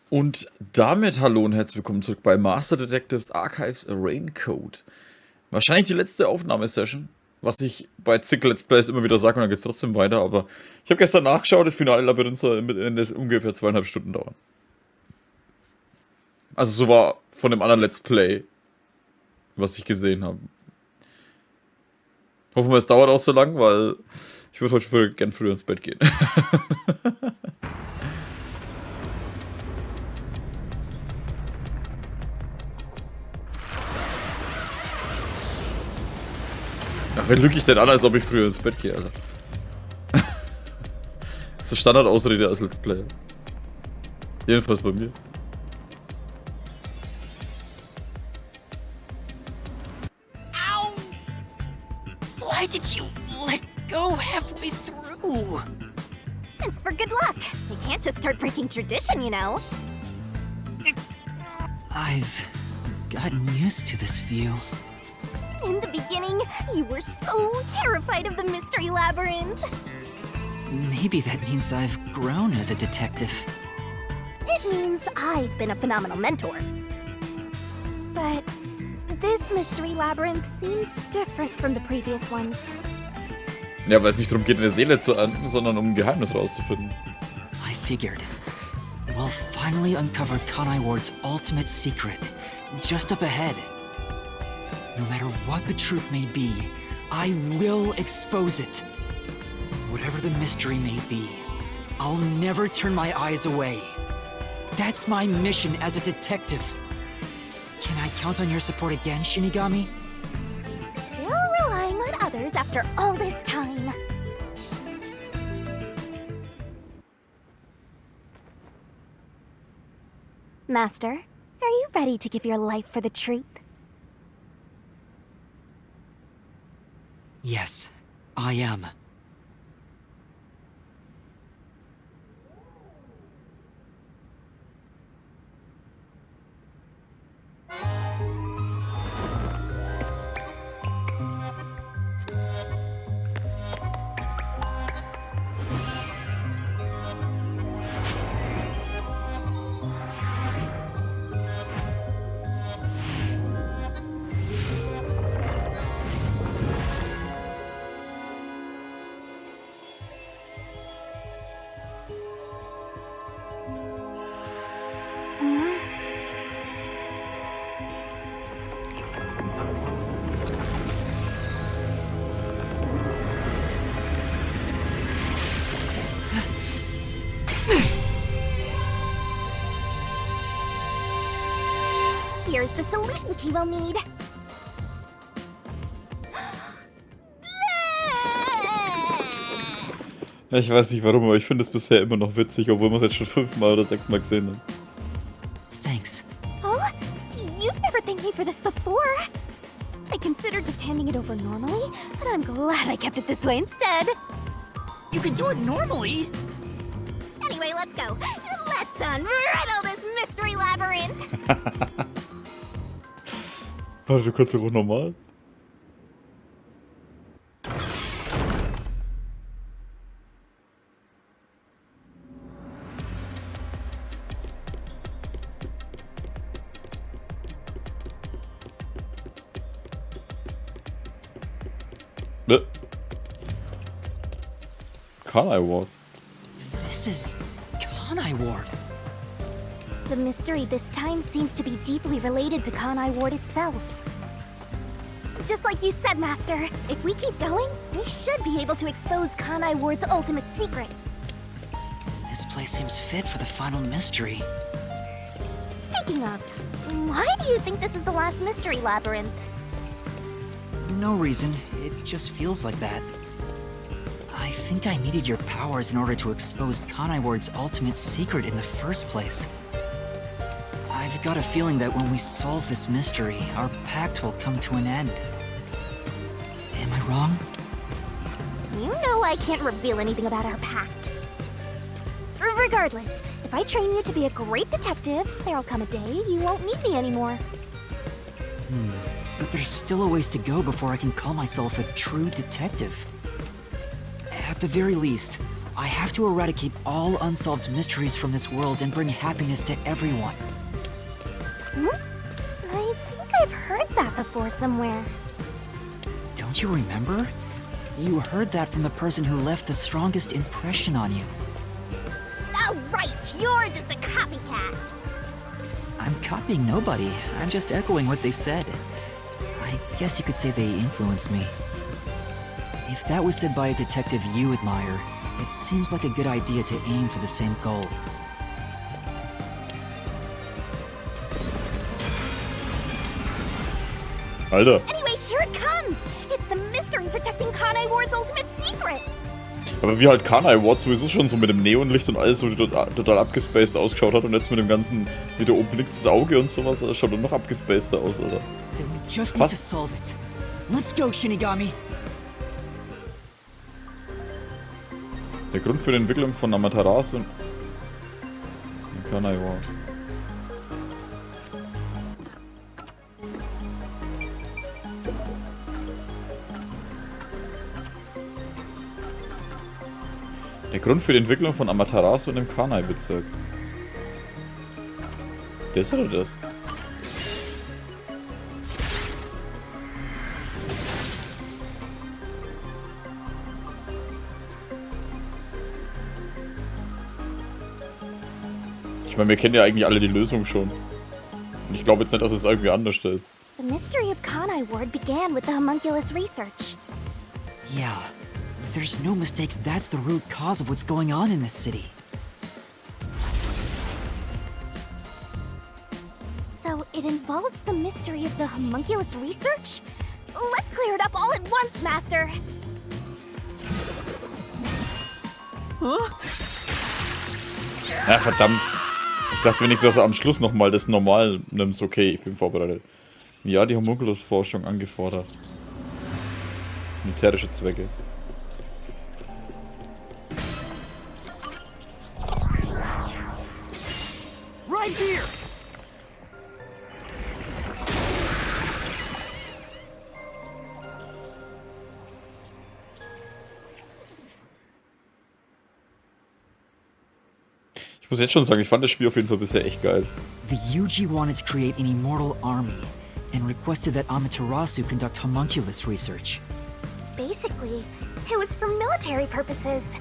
Und damit hallo und herzlich willkommen zurück bei Meisterdetektives Archives Raincode. Wahrscheinlich die letzte Aufnahmesession, was ich bei zig Let's Plays immer wieder sage und dann geht es trotzdem weiter, aber ich habe gestern nachgeschaut, das finale Labyrinth soll ungefähr 2,5 Stunden dauern. Also so war von dem anderen Let's Play, was ich gesehen habe. Hoffen wir, es dauert auch so lang, weil ich würde heute gern früher ins Bett gehen. Ach, wen lüge ich denn an, als ob ich früher ins Bett gehe, Alter? Das ist eine Standardausrede als Let's Player. Jedenfalls bei mir. Ow! Why did you let go halfway through? It's for good luck. We can't just start breaking tradition, you know. I've gotten used to this view. In the beginning, you were so terrified of the mystery labyrinth. Maybe that means I've grown as a detective. It means I've been a phenomenal mentor. But this mystery labyrinth seems different from the previous ones. Ja, weil es nicht darum geht, eine Seele zu ernten, sondern um ein Geheimnis rauszufinden. I figured. We'll finally uncover Kanai Ward's ultimate secret, just up ahead. No matter what the truth may be, I will expose it. Whatever the mystery may be, I'll never turn my eyes away. That's my mission as a detective. Can I count on your support again, Shinigami? Still relying on others after all this time. Master, are you ready to give your life for the truth? Yes, I am. Here's the solution key we'll need. Ich weiß nicht warum, aber ich finde es bisher immer noch witzig, obwohl wir es jetzt schon 5-mal oder 6-mal gesehen haben. Thanks. Oh, you've never thanked me for this before. I considered just handing it over normally, but I'm glad I kept it this way instead. You can do it normally! Anyway, let's go. Let's unriddle this mystery labyrinth. Warte, du kannst doch auch normal. Ne? Kanai Ward. This is Kanai Ward. The mystery this time seems to be deeply related to Kanai Ward itself. Just like you said, Master, if we keep going, we should be able to expose Kanai Ward's ultimate secret. This place seems fit for the final mystery. Speaking of, why do you think this is the last mystery labyrinth? No reason, it just feels like that. I think I needed your powers in order to expose Kanai Ward's ultimate secret in the first place. I've got a feeling that when we solve this mystery, our pact will come to an end. Am I wrong? You know I can't reveal anything about our pact. Regardless, if I train you to be a great detective, there'll come a day you won't need me anymore. But there's still a ways to go before I can call myself a true detective. At the very least, I have to eradicate all unsolved mysteries from this world and bring happiness to everyone. Hmm? I think I've heard that before somewhere. Don't you remember? You heard that from the person who left the strongest impression on you. Oh, right! You're just a copycat! I'm copying nobody. I'm just echoing what they said. I guess you could say they influenced me. If that was said by a detective you admire, it seems like a good idea to aim for the same goal. Alter. Anyway, here it comes! It's the mystery protecting Kanai Ward's ultimate secret! Aber wie halt Kanai Ward sowieso schon so mit dem Neonlicht und alles so total abgespaced ausgeschaut hat und jetzt mit dem ganzen, wieder oben links das Auge und sowas, das schaut dann noch abgespaceder aus, Alter. Then we just need to solve it. Let's go, Shinigami! Der Grund für die Entwicklung von Amaterasu und Kanai Ward. Der Grund für die Entwicklung von Amaterasu und dem Kanai-Bezirk. Das oder das? Ich meine, wir kennen ja eigentlich alle die Lösung schon. Und ich glaube jetzt nicht, dass es irgendwie anders ist. The mystery of Kanai Ward began with the homunculus research. Yeah, there's no mistake that's the root cause of what's going on in this city. So it involves the mystery of the homunculus research? Let's clear it up all at once, Master! Ja, verdammt. Ich dachte wenigstens, dass er am Schluss nochmal das Normal nimmt. Okay, ich bin vorbereitet. Ja, die Homunculus-Forschung angefordert. Militärische Zwecke. Right here! Ich muss jetzt schon sagen, ich fand das Spiel auf jeden Fall bisher echt geil. The Yuji wanted to create an immortal army and requested that Amaterasu conduct homunculus research. Basically, it was for military purposes.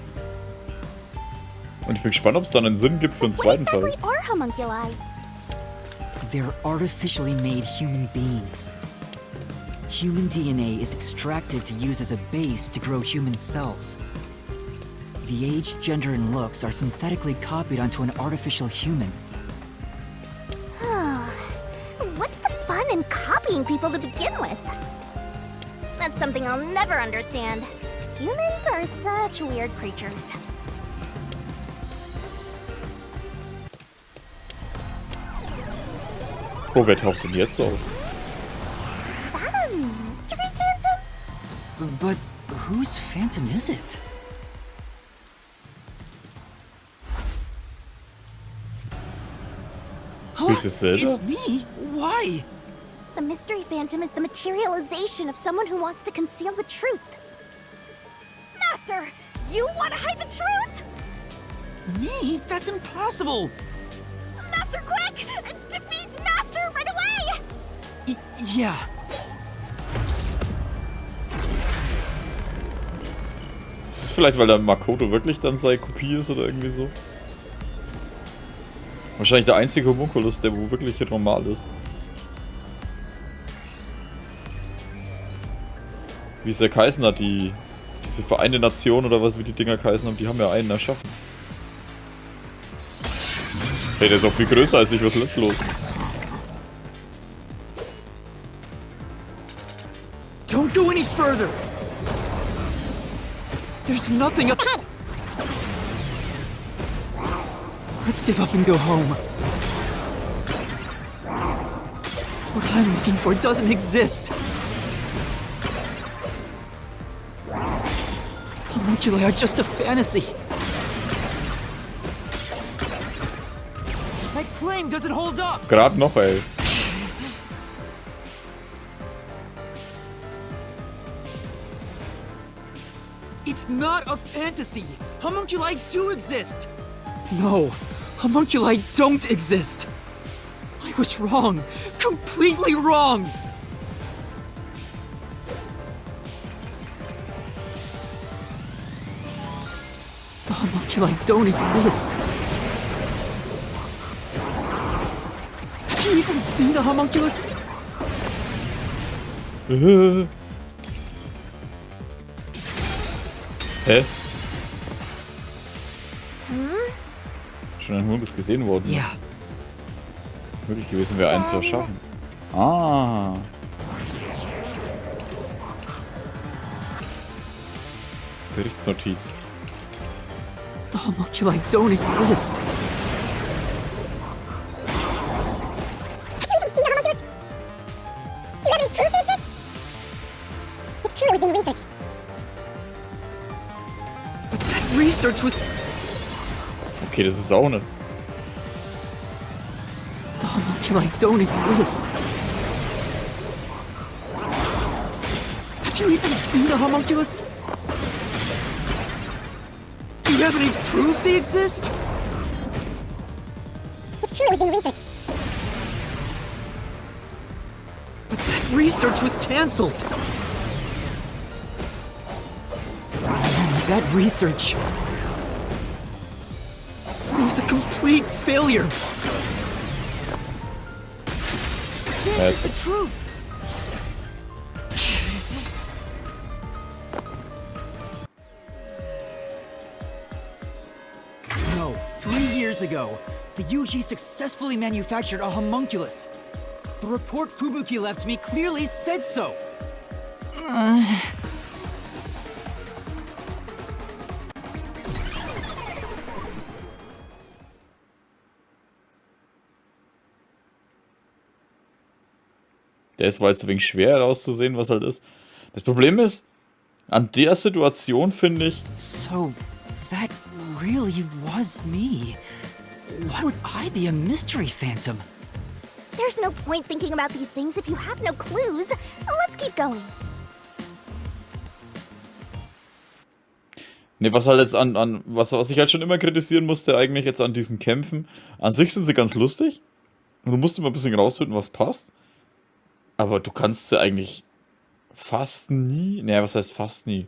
Und ich bin gespannt, ob es dann einen Sinn gibt für einen What zweiten exactly Teil. are homunculi? They're artificially made human beings. Human DNA is extracted to use as a base to grow human cells. The age, gender, and looks are synthetically copied onto an artificial human. What's the fun in copying people to begin with? That's something I'll never understand. Humans are such weird creatures. Oh, wer taucht denn jetzt auf? Is that a mystery phantom? But whose phantom is it? Bin ich dasselbe? It's me? Why? The mystery phantom is the materialization of someone who wants to conceal the truth. Master, you want to hide the truth? Me? That's impossible! Master, quick! Defeat Master right away! Yeah. Ist es vielleicht, weil der Makoto wirklich dann seine Kopie ist oder irgendwie so? Wahrscheinlich der einzige Homunculus, der wo wirklich normal ist. Wie es ja geheißen hat, diese Vereinte Nation oder was wie die Dinger geheißen haben, die haben ja einen erschaffen. Hey, der ist auch viel größer als ich, was ist jetzt los? Don't go any further! There's nothing up. Let's give up and go home. What I'm looking for doesn't exist. Homunculi are just a fantasy. That claim doesn't hold up. Gerade noch, ey. It's not a fantasy. Homunculi do exist! No, homunculi don't exist! I was wrong, completely wrong! The homunculi don't exist! Have you even seen a homunculus? Hä? Schon ein Homunculus gesehen worden? Ja. Möglich gewesen wäre, einen zu erschaffen. Ah. Berichtsnotiz. The homunculi don't exist. Have you even seen a homunculus? Do you have any proof they exist? It's true it was being researched. But that research was... Okay, das ist auch nicht. The homunculi don't exist. Have you even seen a homunculus? Do you have any proof they exist? It's true it was being researched. But that research was cancelled. That research... It was a complete failure. This is the truth. No, 3 years ago, the UG successfully manufactured a homunculus. The report Fubuki left me clearly said so. Der ist, weil es ein wenig schwer herauszusehen, was halt ist. Das Problem ist, an der Situation finde ich... So, that really was me. Why would I be a mystery phantom? There's no point thinking about these things if you have no clues. Let's keep going. Ne, was halt jetzt was ich halt schon immer kritisieren musste, eigentlich jetzt an diesen Kämpfen. An sich sind sie ganz lustig. Und du musst immer ein bisschen rausfinden, was passt. Aber du kannst sie eigentlich fast nie... Naja, was heißt fast nie?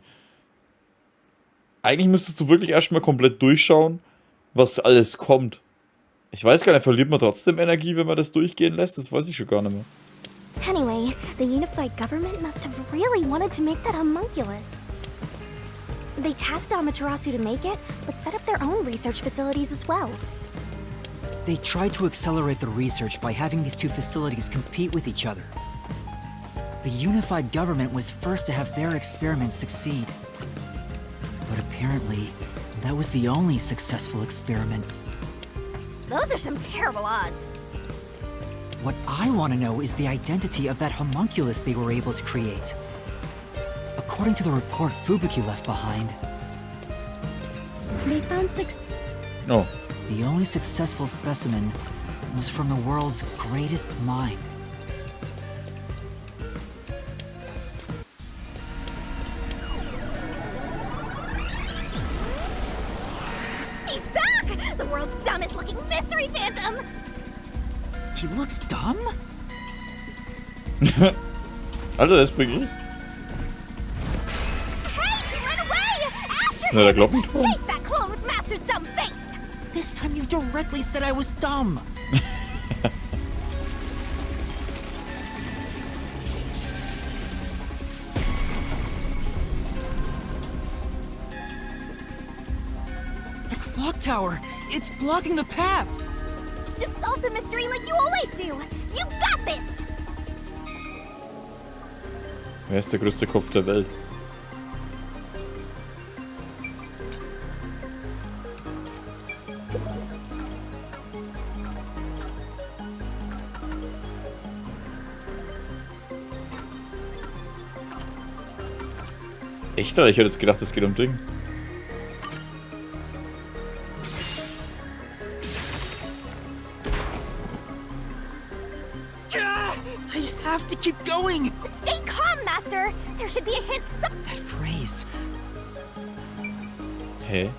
Eigentlich müsstest du wirklich erstmal komplett durchschauen, was alles kommt. Ich weiß gar nicht, verliert man trotzdem Energie, wenn man das durchgehen lässt? Das weiß ich schon gar nicht mehr. Anyway, the unified government must have really wanted to make that homunculus. They tasked Amaterasu to make it, but set up their own research facilities as well. They tried to accelerate the research by having these two facilities compete with each other. The unified government was first to have their experiments succeed. But apparently, that was the only successful experiment. Those are some terrible odds. What I want to know is the identity of that homunculus they were able to create. According to the report Fubuki left behind, They found Oh. the only successful specimen was from the world's greatest mind. He's back! The world's dumbest looking mystery phantom! He looks dumb? Alter, das bring ich. Hey, he ran away! Ist der Glockenturm? Chase that clone with Master's dumb face! This time you directly said I was dumb. The clock tower, it's blocking the path. Just solve the mystery like you always do! You got this! Wer ist der größte Kopf der Welt? Echt? Ich hätte jetzt gedacht, es geht um Ding. I have to keep going. Stay calm, Master! There should be a hint That phrase. Hä?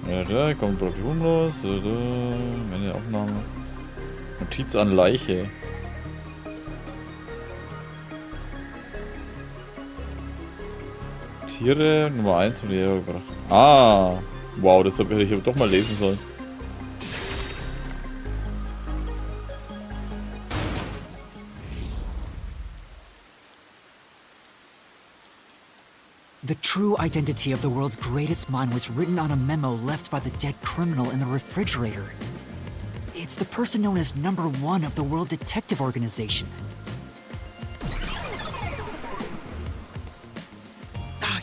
Ja, da kommt problemlos. Meine Aufnahme. Notiz an Leiche. Tiere Nummer 1 von der gebracht. Ah! Wow, das hätte ich doch mal lesen sollen. The true identity of the world's greatest mind was written on a memo left by the dead criminal in the refrigerator. It's the person known as number 1 of the World Detective Organization.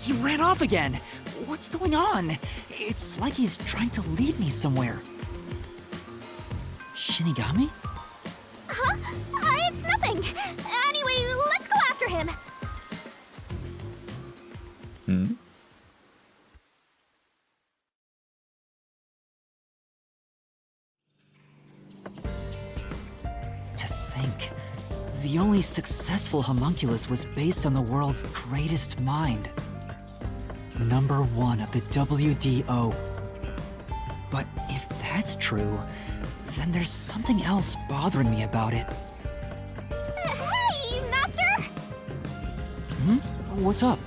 He ran off again! What's going on? It's like he's trying to lead me somewhere. Shinigami? Huh? It's nothing. Anyway, let's go after him. To think, the only successful homunculus was based on the world's greatest mind. Number 1 of the WDO. But if that's true, then there's something else bothering me about it. Hey, Master! What's up?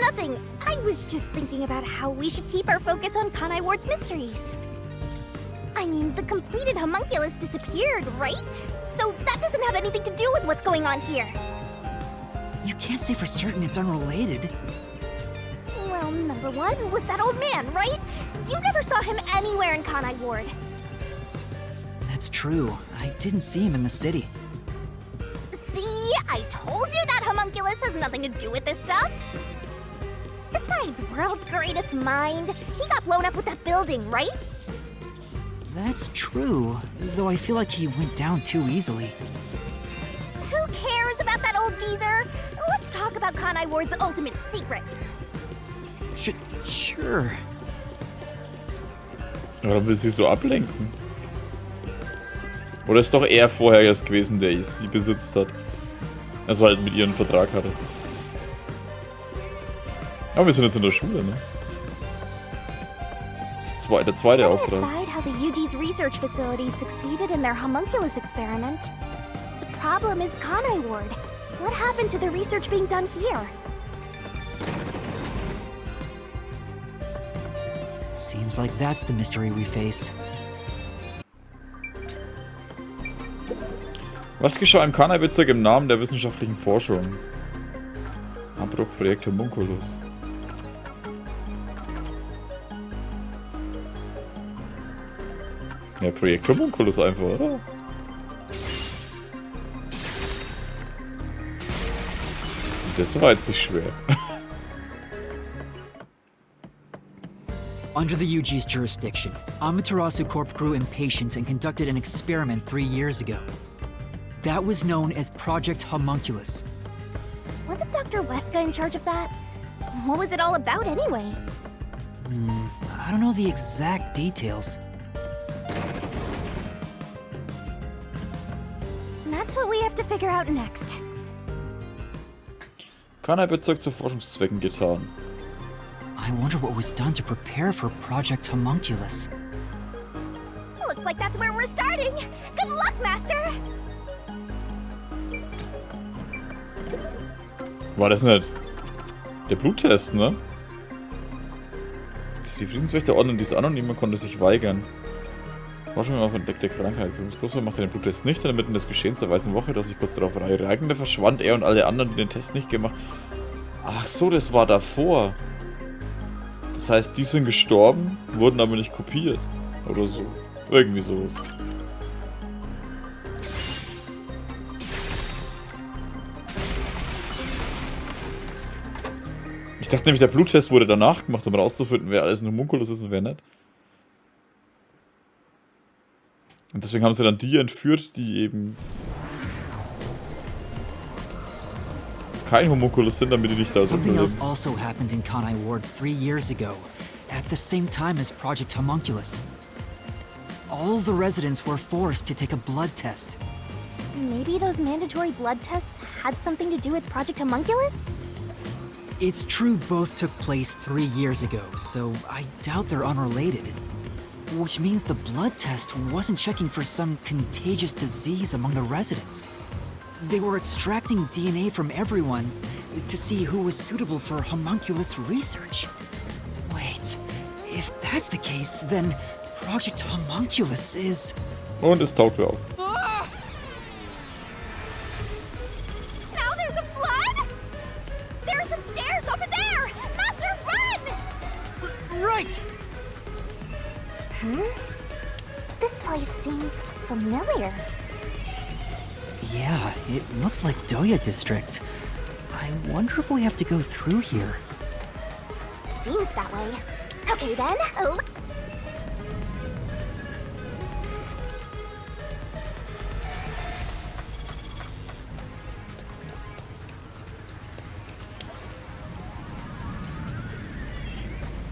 Nothing. I was just thinking about how we should keep our focus on Kanai Ward's mysteries. I mean, the completed homunculus disappeared, right? So that doesn't have anything to do with what's going on here. You can't say for certain it's unrelated. Well, number 1 was that old man, right? You never saw him anywhere in Kanai Ward. That's true. I didn't see him in the city. See? I told you that homunculus has nothing to do with this stuff. Besides, world's greatest mind, he got blown up with that building, right? That's true, though I feel like he went down too easily. Who cares about that old geezer? Let's talk about Kanai Ward's ultimate secret. Sure. Warum will sie so ablenken? Oder ist doch er vorher erst gewesen, der sie besitzt hat? Also halt mit ihrem Vertrag hatte. Aber wir sind jetzt in der Schule, ne? Der zweite Auftrag. Aside how the UG's research facilities succeeded in their homunculus experiment. The problem is Kanai Ward. What happened to the research being done here? Seems like that's the mystery we face. Was geschah im Kanai-Bezirk im Namen der wissenschaftlichen Forschung? Abbruchprojekt Homunculus. Ja, Projekt Homunculus einfach, oder? Das war jetzt nicht schwer. Under the UG's jurisdiction, Amaterasu Corp grew impatient and conducted an experiment 3 years ago. That was known as Project Homunculus. Wasn't Dr. Weska in charge of that? What was it all about anyway? I don't know the exact details. That's what we have to figure out next. Kanai-Bezirk zu Forschungszwecken getan. I wonder what was done to prepare for Project Homunculus. Looks like that's where we're starting. Good luck, Master! War das nicht der Bluttest, ne? Die Friedenswächterordnung, diese Anonyme konnte sich weigern. Forschung auf entdeckte Krankheit. Führungsgröße machte den Bluttest nicht. Inmitten des Geschehens der Weißen Woche, dass sich kurz darauf ereignete, verschwand er und alle anderen, die den Test nicht gemacht. Ach so, das war davor. Das heißt, die sind gestorben, wurden aber nicht kopiert. Oder so. Irgendwie so. Ich dachte nämlich, der Bluttest wurde danach gemacht, um rauszufinden, wer alles ein Homunculus ist und wer nicht. Und deswegen haben sie dann die entführt, die eben kein Homunculus sind, damit die nicht da sind. Something else also happened in Kanai Ward 3 years ago, at the same time as Project Homunculus. All the residents were forced to take a blood test. Maybe those mandatory blood tests had something to do with Project Homunculus? It's true both took place 3 years ago, so I doubt they're unrelated. Which means the blood test wasn't checking for some contagious disease among the residents. They were extracting DNA from everyone to see who was suitable for homunculus research. Wait, if that's the case, then Project Homunculus is... Und es taucht wieder auf. Now there's a flood? There are some stairs over there! Master, run! Right! This place seems familiar. Yeah, it looks like Doya District. I wonder if we have to go through here. Seems that way. Okay then.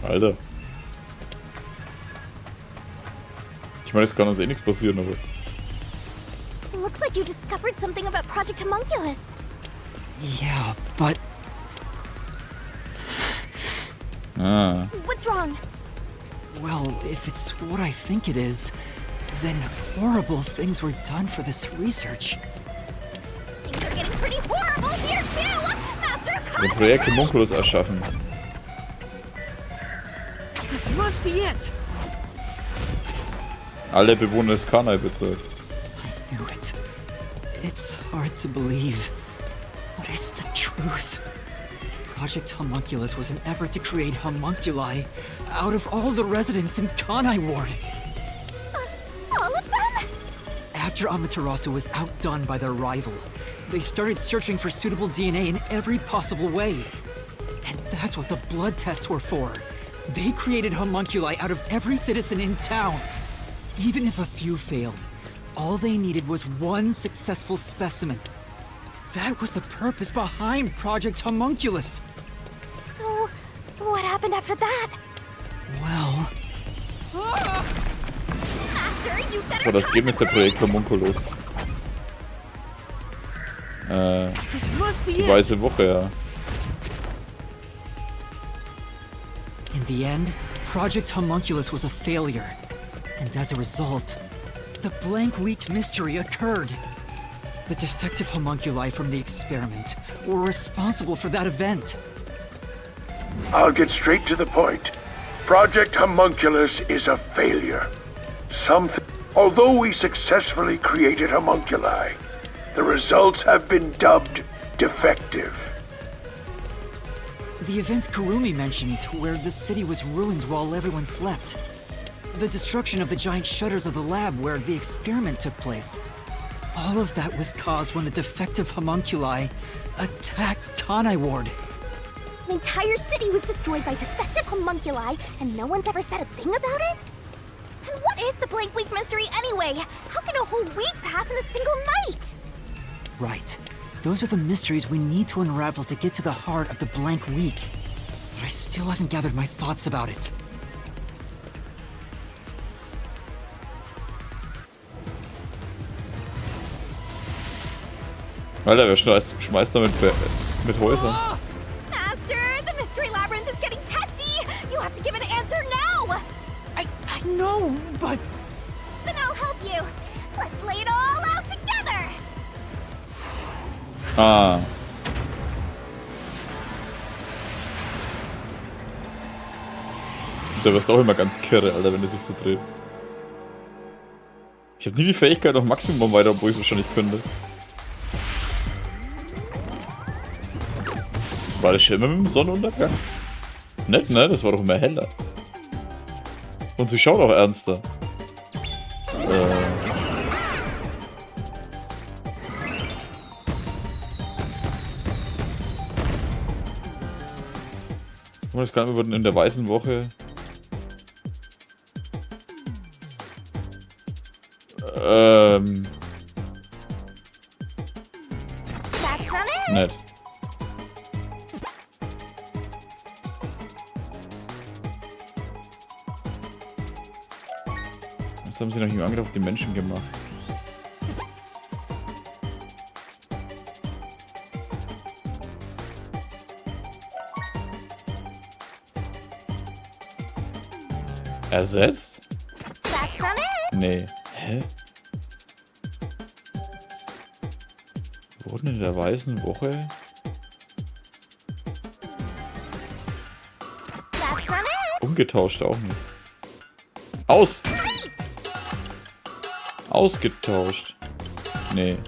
Alter. Ich meine, es kann uns eh nichts passieren, aber... Looks like you discovered something about Project Homunculus. Yeah, but... Ah. What's wrong? Well, if it's what I think it is, then horrible things were done for this research. Things are getting pretty horrible here too! Master, Ein Projekt Homunculus erschaffen. This must be it! Alle Bewohner des Kanai-Bezirks. I knew it. It's hard to believe, but it's the truth. Project Homunculus was an effort to create homunculi out of all the residents in Kanai Ward. All of them? After Amaterasu was outdone by their rival, they started searching for suitable DNA in every possible way. And that's what the blood tests were for. They created homunculi out of every citizen in town. Even if a few failed, all they needed was one successful specimen. That was the purpose behind Project Homunculus. So, what happened after that? Well... Master, you Das better war das Ergebnis der Projekt Homunculus. This must be Die it. Weiße Woche, ja. In the end, Project Homunculus was a failure. And as a result, the blank week mystery occurred. The defective homunculi from the experiment were responsible for that event. I'll get straight to the point. Project Homunculus is a failure. Although we successfully created homunculi, the results have been dubbed defective. The event Kurumi mentioned, where the city was ruined while everyone slept. The destruction of the giant shutters of the lab where the experiment took place. All of that was caused when the defective homunculi attacked Kanai Ward. An entire city was destroyed by defective homunculi, and no one's ever said a thing about it? And what is the blank week mystery anyway? How can a whole week pass in a single night? Right. Those are the mysteries we need to unravel to get to the heart of the blank week. But I still haven't gathered my thoughts about it. Alter, wer schmeißt da mit Häusern? Master, the mystery labyrinth is getting testy! You have to give an answer now! I know, but... Then I'll help you. Let's lay it all out together! Ah. Da wirst du auch immer ganz kirre, Alter, wenn du sich so dreht. Ich habe nie die Fähigkeit auf Maximum weiter, obwohl ich es wahrscheinlich könnte. War das schon immer mit dem Sonnenuntergang? Nett, ne? Das war doch immer heller. Und sie schaut auch ernster. Das kann wir in der Weißen Woche. That's not it! Nett. Jetzt haben sie noch einen Angriff auf die Menschen gemacht. Ersetzt? That's not it. Nee. Hä? Wurden in der Weißen Woche? That's not it. Umgetauscht auch nicht. Aus! Ausgetauscht. Nee.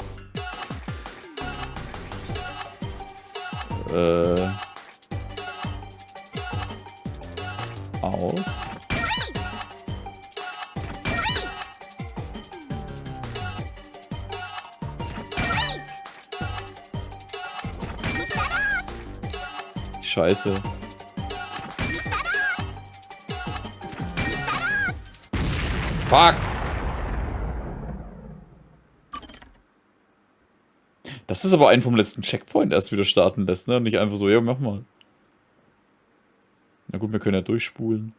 Aus. Scheiße. Fuck! Das ist aber einen vom letzten Checkpoint erst wieder starten lässt, ne? Nicht einfach so, ja, mach mal. Na gut, wir können ja durchspulen.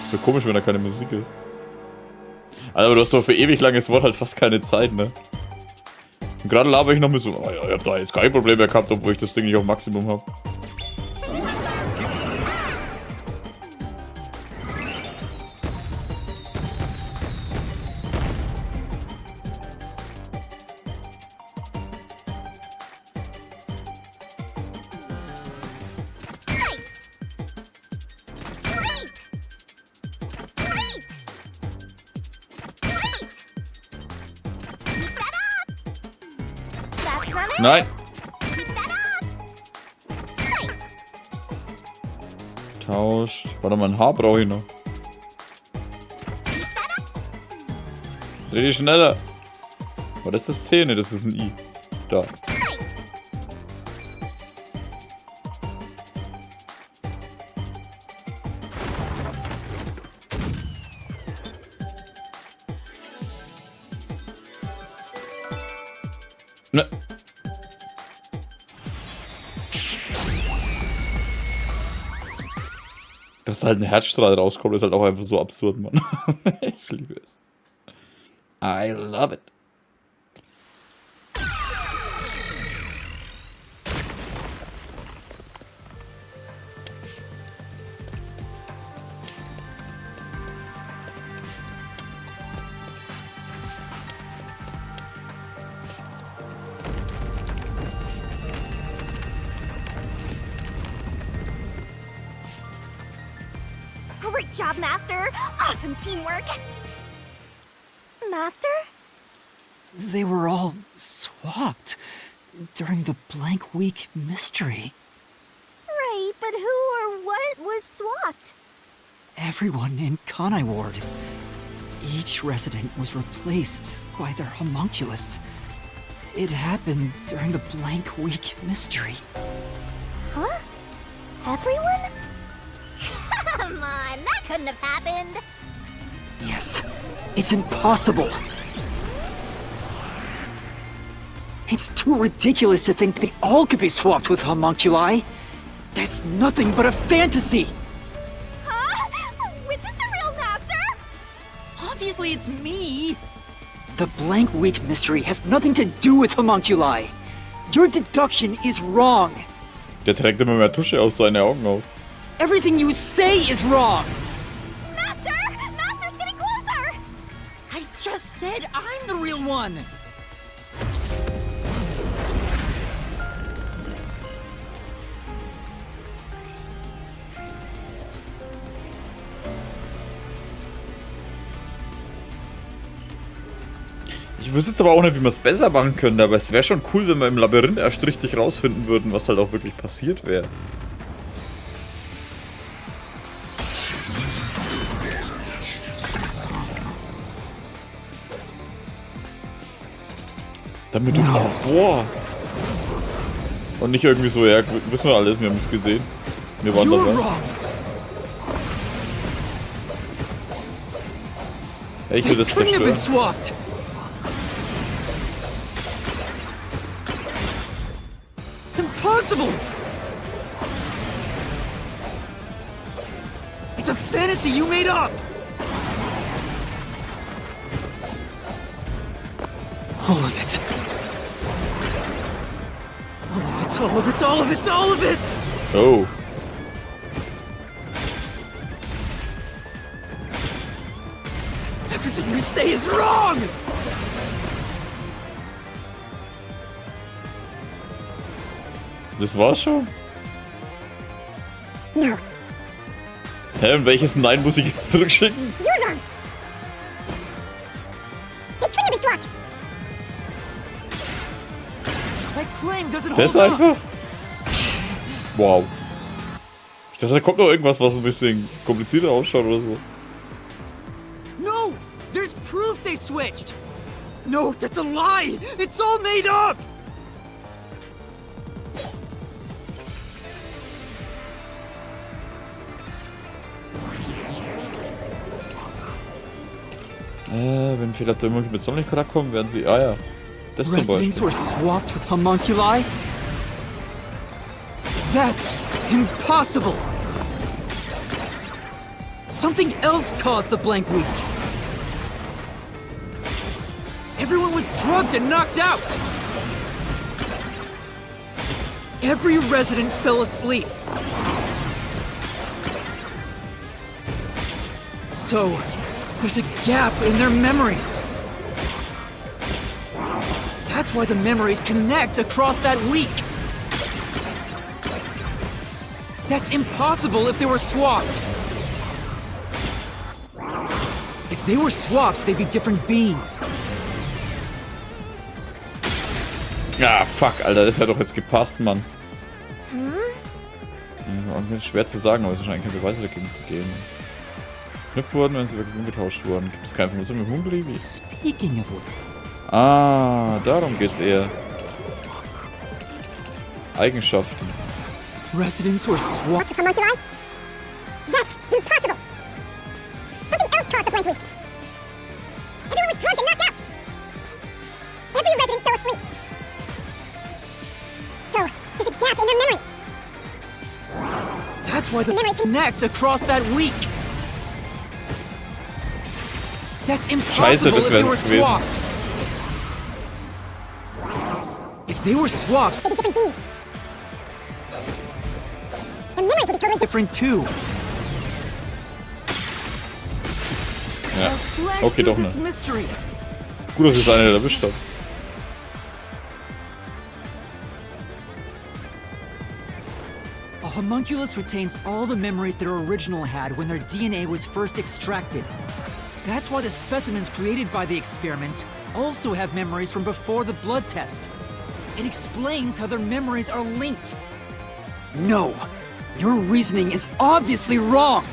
Ist voll komisch, wenn da keine Musik ist. Alter, aber du hast doch für ewig langes Wort halt fast keine Zeit, ne? Und gerade laber ich noch mit so, oh ja, ich hab da jetzt kein Problem mehr gehabt, obwohl ich das Ding nicht auf Maximum hab. Nein! Tauscht. Warte mal, ein Haar brauche ich noch. Dreh dich schneller. Oh, das ist das T, ne, das ist ein I. Da. Ne. Dass halt ein Herzstrahl rauskommt, ist halt auch einfach so absurd, Mann. Ich liebe es. I love it. Great job, Master! Awesome teamwork! Master? They were all swapped during the blank week mystery. Right, but who or what was swapped? Everyone in Kanai Ward. Each resident was replaced by their homunculus. It happened during the blank week mystery. Huh? Everyone? Come on, that couldn't have happened. Yes, it's impossible. It's too ridiculous to think they all could be swapped with homunculi. That's nothing but a fantasy. Huh? Which is the real Master? Obviously it's me. The blank week mystery has nothing to do with homunculi. Your deduction is wrong. Der trägt immer mehr Tusche auf seine Augen auf. Everything you say is wrong. Master! Master's getting closer! I just said I'm the real one. Ich wüsste jetzt aber auch nicht, wie wir es besser machen können, aber es wäre schon cool, wenn wir im Labyrinth erst richtig rausfinden würden, was halt auch wirklich passiert wäre. Damit du... Oh, boah! Und nicht irgendwie so, ja, wissen wir alles, wir haben es gesehen. Wir waren dabei. Ja, ich will das zerstören. Impossible! It's a fantasy you made up! All of it. All of it, all of it, all of it, all of it! Oh. Everything you say is wrong! Das war's schon? No, Hä, und welches Nein muss ich jetzt zurückschicken? you're wrong. They couldn't have been swapped. That claim doesn't Das hold up. einfach? Wow. Ich dachte, da kommt noch irgendwas, was ein bisschen komplizierter ausschaut oder so. No! There's proof they switched! No, that's a lie! It's all made up! Wenn vielleicht irgendwie mit Sonne in Kontakt kommen, werden sie... Ah ja. Das zum Residents Beispiel. were swapped with homunculi? That's impossible! Something else caused the blank week. Everyone was drugged and knocked out. Every resident fell asleep. So, there's a gap in their memories. That's why the memories connect across that week. That's impossible if they were swapped. If they were swaps, they'd be different beings. Ah, fuck, Alter. Das hat doch jetzt gepasst, Mann. Ja, schwer zu sagen, aber es ist wahrscheinlich keine Beweise dagegen zu geben. Knüpft wurden, wenn sie wirklich umgetauscht wurden. Gibt es keine Information mit Hungry? Wie? Speaking of which, Ah, darum geht's eher. Eigenschaften. residents were swapped. With homunculi? That's impossible. Something else caused the blank week. Everyone was drugged and knocked out. Every resident fell asleep. So, there's a gap in their memories. That's why the Memories connect across that week. That's Scheiße, impossible das if wär's they were gewesen. swapped. If they were swaps, They'd be different beings. Their memories would be totally different. different too. Ja. Slash Okay, through doch this ne. mystery. Gut, dass ich eine erwischt habe. A homunculus retains all the memories their original had when their DNA was first extracted. That's why the specimens created by the experiment also have memories from before the blood test. It explains how their memories are linked. No, your reasoning is obviously wrong.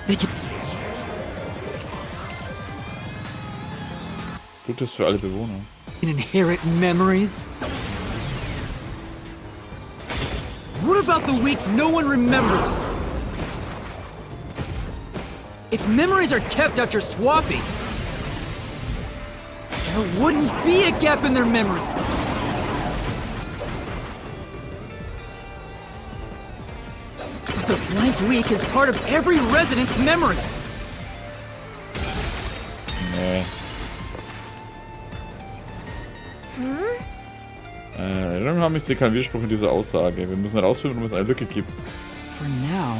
They can Gut ist für alle Bewohner. inherit memories? What about the week no one remembers? If memories are kept after swapping, there wouldn't be a gap in their memories. But the blank week is part of every resident's memory. Nee. Erinnerungen haben, ich sehe keinen Widerspruch in dieser Aussage. Wir müssen herausfinden, ob es eine Lücke gibt. For now,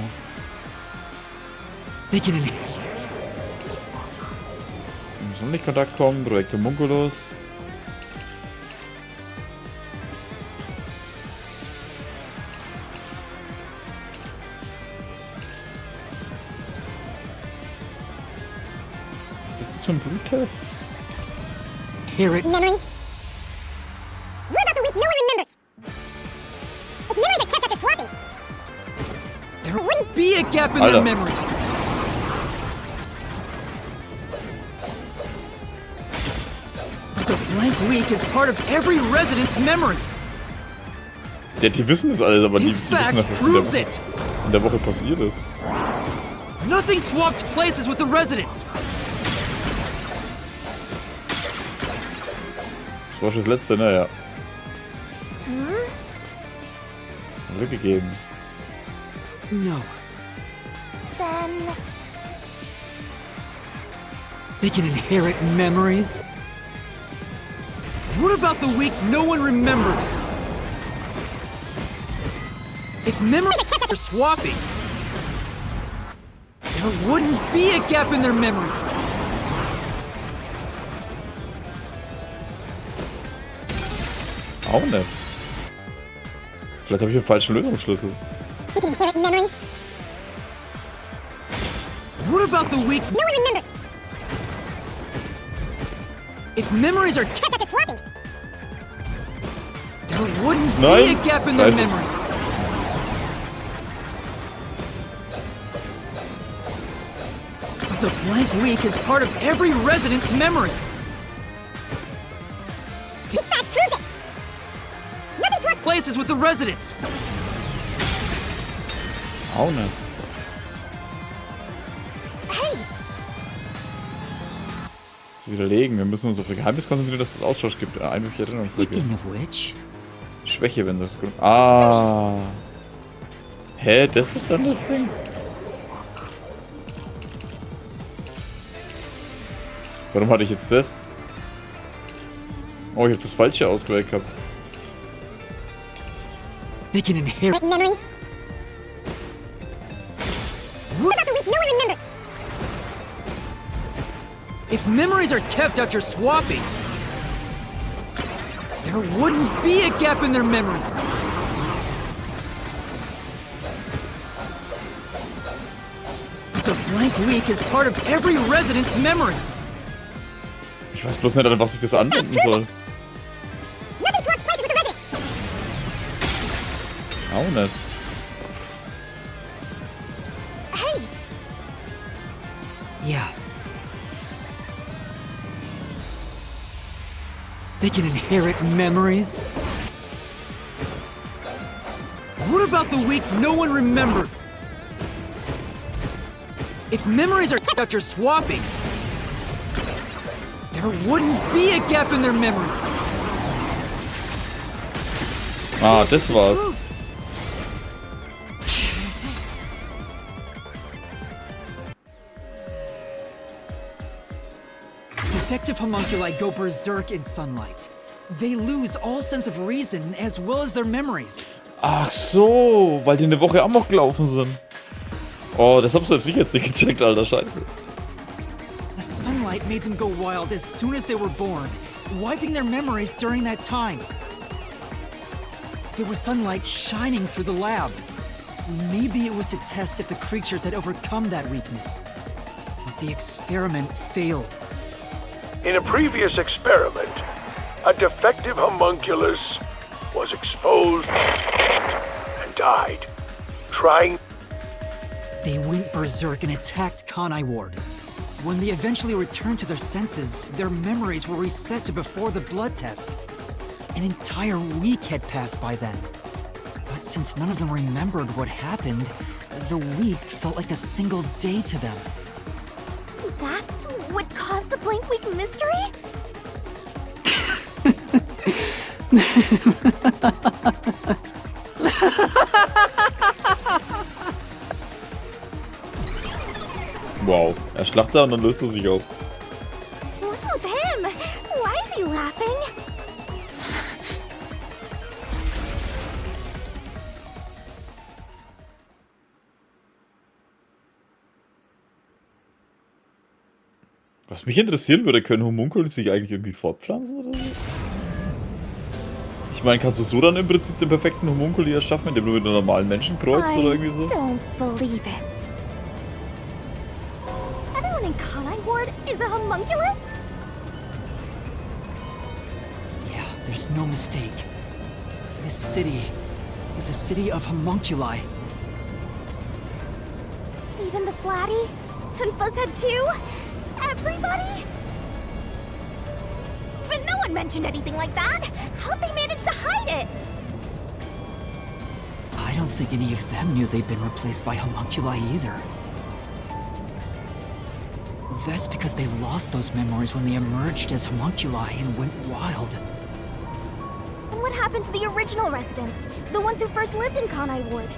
they can inherit. Wir müssen nicht in Kontakt kommen. Projekt Homunculus. Was ist das für ein Bluttest? Inherit. Memories? What about the week no one remembers? If memories are kept after swapping, There wouldn't be a gap in Alter. their memories. But the blank week is part of every resident's memory. Ja, die wissen das alles, aber die This wissen fact nicht, was proves it. in der Woche passiert ist. Nothing swapped places with the residents. Das war schon das letzte, naja. Lücke geben. No. then... They can inherit memories? What about the week no one remembers? If memories are swapping, there wouldn't be a gap in their memories. Auch nicht. Vielleicht habe ich einen falschen Lösungsschlüssel. What about the week no one remembers? If memories are kept after swapping, there wouldn't be a gap in their memories. The blank week is part of every resident's memory. Dispatch proves it! Nothing swaps Places with the residents. Auch nicht. Hey! Zu widerlegen. Wir müssen uns auf das Geheimnis konzentrieren, dass es Austausch gibt. Einwürfige Erinnerungslücke. Speaking of which... Schwäche, wenn das... Ah. Hä? Das ist dann das Ding? Warum hatte ich jetzt das? Oh, ich habe das Falsche ausgewählt gehabt. They can inherit memories? What about the week no one remembers? If memories are kept after swapping, there wouldn't be a gap in their memories. The blank week is part of every resident's memory. Ich weiß bloß nicht, an was ich das anwenden soll. Nothing swaps places with the residents! Auch nicht. Hey! Yeah. They can inherit memories. What about the week no one remembers? If memories are kept after swapping, there wouldn't be a gap in their memories. Ah, das war's. Defective homunculi go berserk in sunlight. They lose all sense of reason as well as their memories. Ach so, weil die eine Woche Amok gelaufen sind. Oh, das hab selbst ich jetzt nicht gecheckt, Alter, scheiße. The sunlight made them go wild as soon as they were born, wiping their memories during that time. There was sunlight shining through the lab. Maybe it was to test if the creatures had overcome that weakness. But the experiment failed. In a previous experiment, a defective homunculus was exposed and died, trying... They went berserk and attacked Kanai Ward. When they eventually returned to their senses, their memories were reset to before the blood test. An entire week had passed by then. But since none of them remembered what happened, the week felt like a single day to them. That's what caused the blank week mystery? Wow, er schlacht da und dann löst er sich auf. What's with him? Why is he laughing? Was mich interessieren würde, können Homunkuli sich eigentlich irgendwie fortpflanzen oder so? Ich meine, kannst du so dann im Prinzip den perfekten Homunkuli erschaffen, indem du mit einem normalen Menschen kreuzt oder irgendwie so? Don't believe it. Everyone in Kanai Ward is a homunculus? Yeah, there's no mistake. This city is a city of homunculi. Even the Flatty? And Fuzzhead too? Everybody? But no one mentioned anything like that! How'd they manage to hide it? I don't think any of them knew they'd been replaced by homunculi either. That's because they lost those memories when they emerged as homunculi and went wild. And what happened to the original residents? The ones who first lived in Kanai Ward?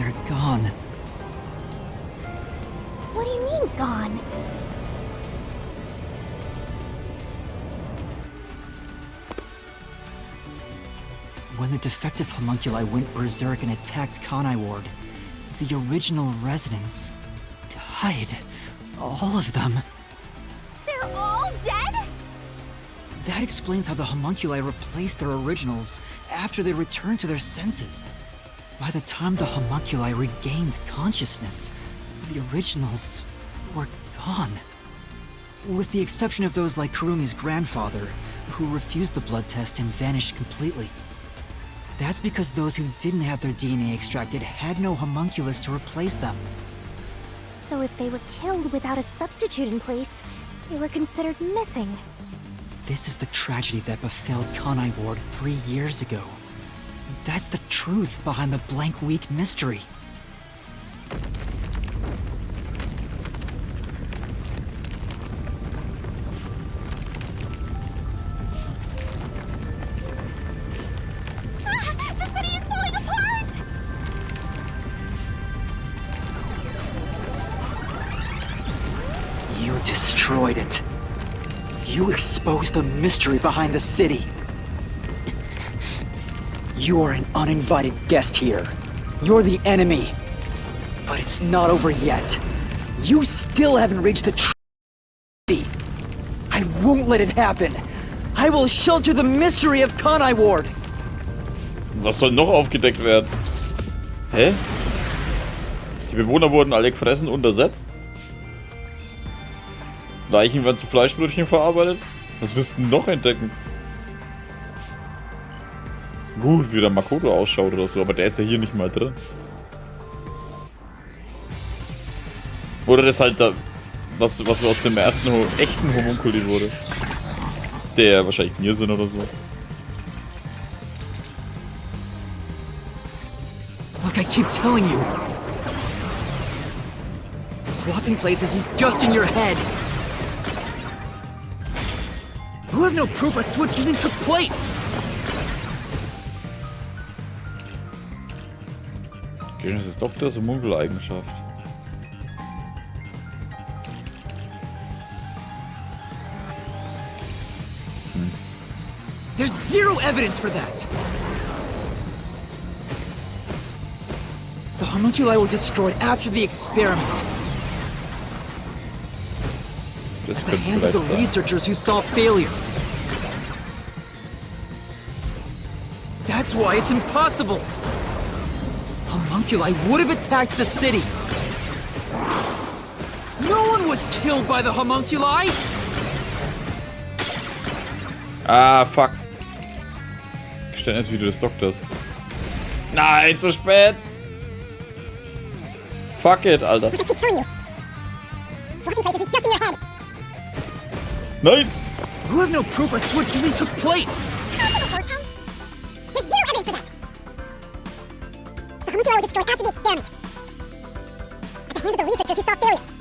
They're gone. What do you mean, gone? When the defective homunculi went berserk and attacked Kanai Ward, the original residents died. All of them. They're all dead? That explains how the homunculi replaced their originals after they returned to their senses. By the time the homunculi regained consciousness, the originals were gone. With the exception of those like Kurumi's grandfather, who refused the blood test and vanished completely. That's because those who didn't have their DNA extracted had no homunculus to replace them. So if they were killed without a substitute in place, they were considered missing. This is the tragedy that befell Kanai Ward 3 years ago. That's the truth behind the blank week mystery. The city is falling apart! You destroyed it. You exposed the mystery behind the city. You are an uninvited guest here. You're the enemy. But it's not over yet. You still haven't reached the tragedy. I won't let it happen. I will shelter the mystery of Kanai Ward. Was soll noch aufgedeckt werden? Hä? Die Bewohner wurden alle gefressen und ersetzt? Leichen werden zu Fleischbrötchen verarbeitet? Was wirst du noch entdecken? Gut, wie der Makoto ausschaut oder so, aber der ist ja hier nicht mal drin. Oder das halt da, was aus dem ersten echten Homunkuli wurde. Der wahrscheinlich mir sind oder so. Look, I keep telling you. Swapping places is just in your head. You have no proof a switch even took place. Geheimnis des Doktors und Munkeleigenschaft. There's zero evidence for that. The homunculi were destroyed after the experiment. Das At the könnte hands of the vielleicht sein. researchers who saw failures. That's why it's impossible. Homunculi would have attacked the city. No one was killed by the homunculi. Ah, fuck. Geständnisvideo des Doktors. Nein, zu spät. Fuck it, Alter. Like I keep telling you. Swapping places is just in your head. Nein! You have no proof a switch even took place. There's zero evidence for that. The homunculi were destroyed after the experiment. At the hands of the researchers who saw failures.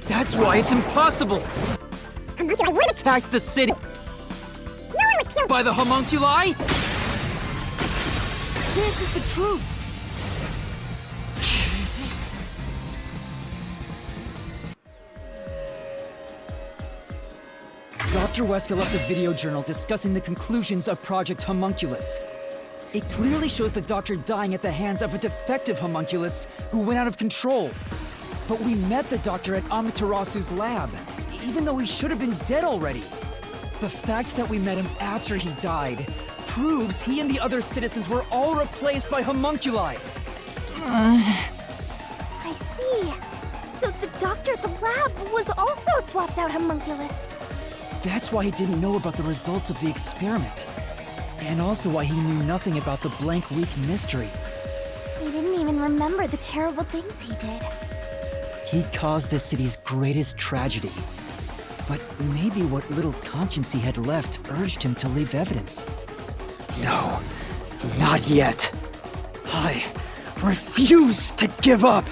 That's why it's impossible. Homunculi would have Attacked the city No one was killed by the homunculi. This is the truth. Dr. Wesker left a video journal discussing the conclusions of Project Homunculus. It clearly shows the doctor dying at the hands of a defective homunculus who went out of control. But we met the doctor at Amaterasu's lab, even though he should have been dead already. The fact that we met him after he died proves he and the other citizens were all replaced by homunculi. I see. So the doctor at the lab was also a swapped out homunculus. That's why he didn't know about the results of the experiment. And also why he knew nothing about the blank week mystery. He didn't even remember the terrible things he did. He caused the city's greatest tragedy. But maybe what little conscience he had left urged him to leave evidence. No, not yet. I refuse to give up.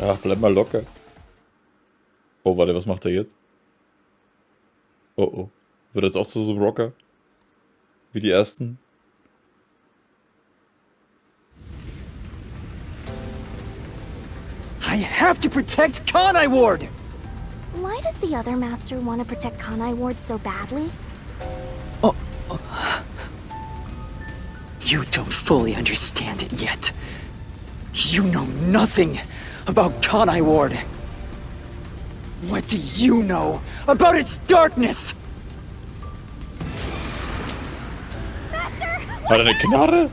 Ach, bleib mal locker. Oh, warte, was macht er jetzt? Oh, oh. Wird jetzt auch so ein Rocker? Wie die ersten? have to protect Kanai Ward! Why does the other master want to protect Kanai Ward so badly? You don't fully understand it yet. You know nothing about Kanai Ward. What do you know about its darkness? Master! Hat er eine Knarre?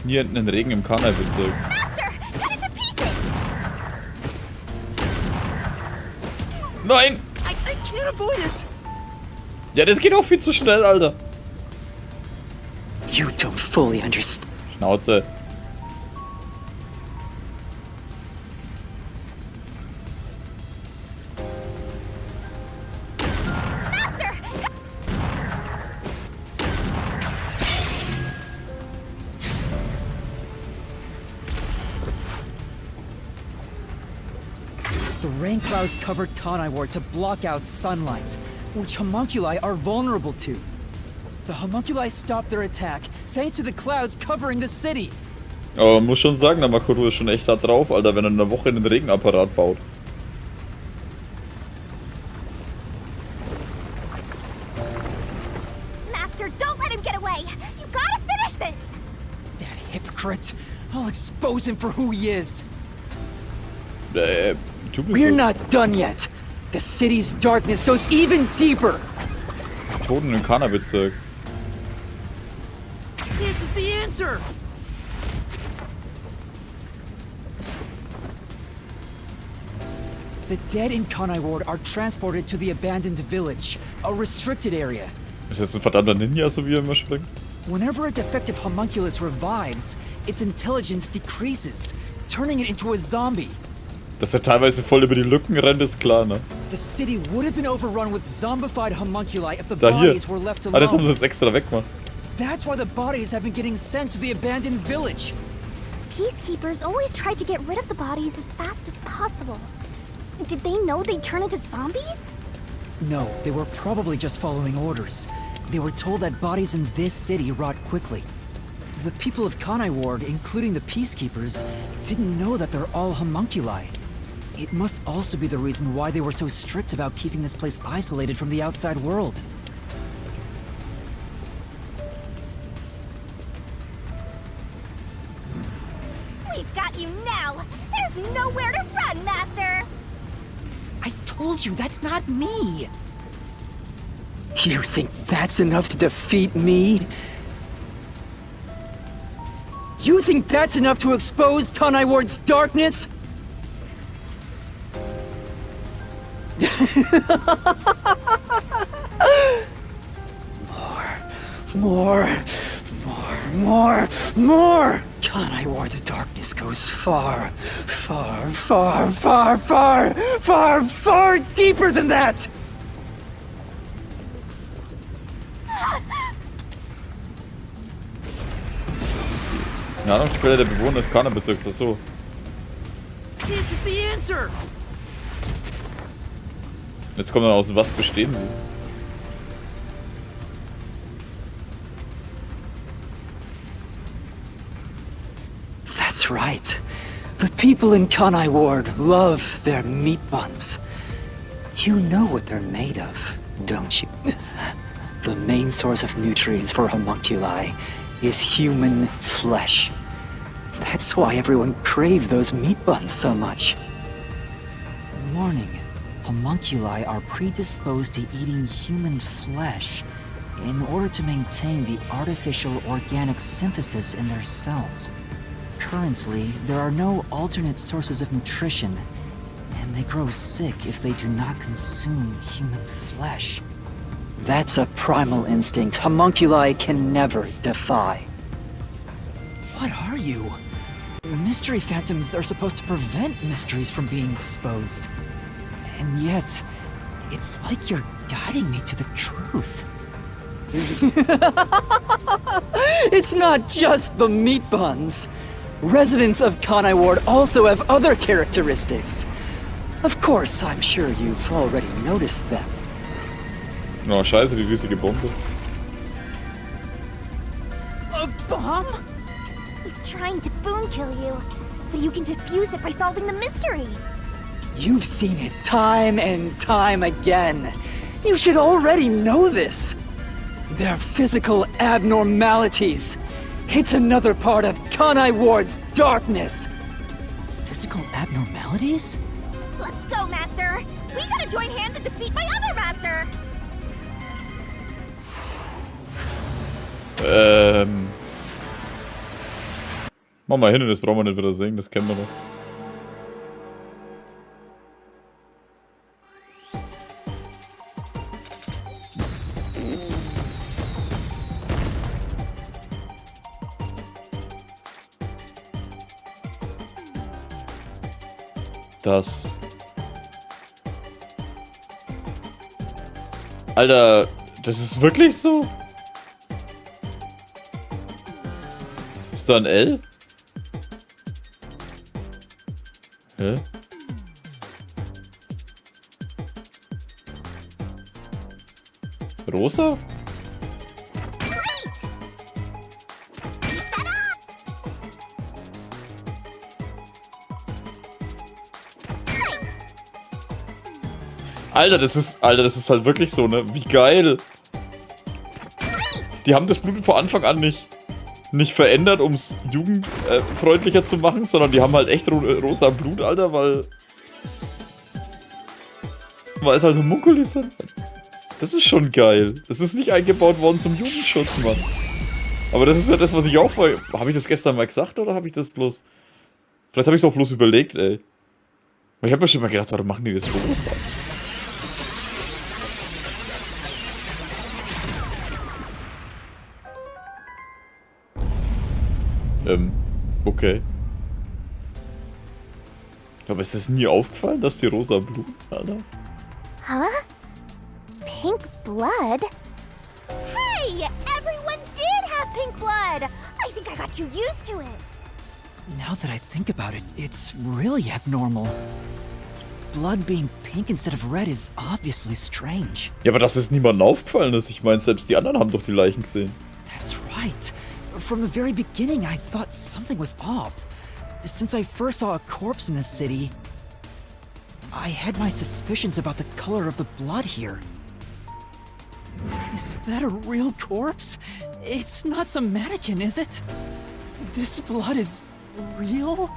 Hier hinten in Regen im Kanai-Bezirk. Master! Cut it to pieces! Nein! I can't avoid it! Ja, das geht auch viel zu schnell, Alter. You don't fully understand. Schnauze. Master! The rain clouds covered Kanai Ward to block out sunlight, which homunculi are vulnerable to. The homunculi stopped their attack thanks to the clouds covering the city. Aber man muss schon sagen, der Makuro ist schon echt hart drauf, Alter, wenn er in einer Woche einen Regenapparat baut. Master, don't let him get away! You gotta finish this! That hypocrite! I'll expose him for who he is. Du bist We're so not done yet. The city's darkness goes even deeper. Toten im Kanai-Bezirk. This is the answer. The dead in Kanai Ward are transported to the abandoned village, a restricted area. Ist jetzt ein verdammter Ninja, so wie er immer springt? Whenever a defective homunculus revives, its intelligence decreases, turning it into a zombie. Dass er teilweise voll über die Lücken rennt, ist klar, ne? The city would have been overrun with zombified homunculi if the Da hier. bodies were left Ah, das haben sie alone. jetzt extra weggemacht. That's why the bodies have been getting sent to the abandoned village. Peacekeepers always tried to get rid of the bodies as fast as possible. Did they know they'd turn into zombies? No, they were probably just following orders. They were told that bodies in this city rot quickly. The people of Kanai Ward, including the peacekeepers, didn't know that they're all homunculi. It must also be the reason why they were so strict about keeping this place isolated from the outside world. We've got you now! There's nowhere to run, Master! I told you, that's not me! You think that's enough to defeat me? You think that's enough to expose Kanai Ward's darkness? More! Kanai Ward's darkness goes far deeper than that! Nahrungsquelle der Bewohner des Kanai-Bezirks, ach so. This is the answer! Jetzt kommt dann aus, was bestehen sie? That's right. The people in Kanai Ward love their meat buns. You know what they're made of, don't you? The main source of nutrients for homunculi is human flesh. That's why everyone craved those meat buns so much. Warning. Homunculi are predisposed to eating human flesh in order to maintain the artificial organic synthesis in their cells. Currently, there are no alternate sources of nutrition, and they grow sick if they do not consume human flesh. That's a primal instinct homunculi can never defy. What are you? Mystery phantoms are supposed to prevent mysteries from being exposed. And yet, it's like you're guiding me to the truth. It's not just the meat buns. Residents of Kanai Ward also have other characteristics. Of course, I'm sure you've already noticed them. Oh, scheiße, die riesige Bombe. A bomb? He's trying to boom kill you. but you can defuse it by solving the mystery. You've seen it time and time again. You should already know this. They're physical abnormalities. It's another part of Kanai Ward's darkness. Physical abnormalities? Let's go, Master! We gotta join hands and defeat my other Master! Mach mal hin, das brauchen wir nicht wieder singen, das kennen wir doch. Das. Alter, das ist wirklich so? Ist da ein L? Hä? Rosa? Alter, das ist halt wirklich so, ne? Wie geil. Die haben das Blut von Anfang an nicht verändert, um es jugendfreundlicher zu machen, sondern die haben halt echt rosa Blut, Alter, weil es halt Homunculus sind. Das ist schon geil. Das ist nicht eingebaut worden zum Jugendschutz, Mann. Aber das ist ja das, was ich auch vorher... Habe ich das gestern mal gesagt, oder habe ich das bloß... Vielleicht habe ich es auch bloß überlegt, ey. Ich habe mir schon mal gedacht, warum machen die das rosa? Okay. Aber ist das nie aufgefallen, dass die rosa Blut, Alter? Huh? Pink blood? Hey! Everyone did have pink blood! I think I got too used to it. Now that I think about it, it's really abnormal. Blood being pink instead of red is obviously strange. Ja, aber dass es niemandem aufgefallen ist. Ich meine, selbst die anderen haben doch die Leichen gesehen. That's right. From the very beginning, I thought something was off. Since I first saw a corpse in the city, I had my suspicions about the color of the blood here. Is that a real corpse? It's not some mannequin, is it? This blood is real?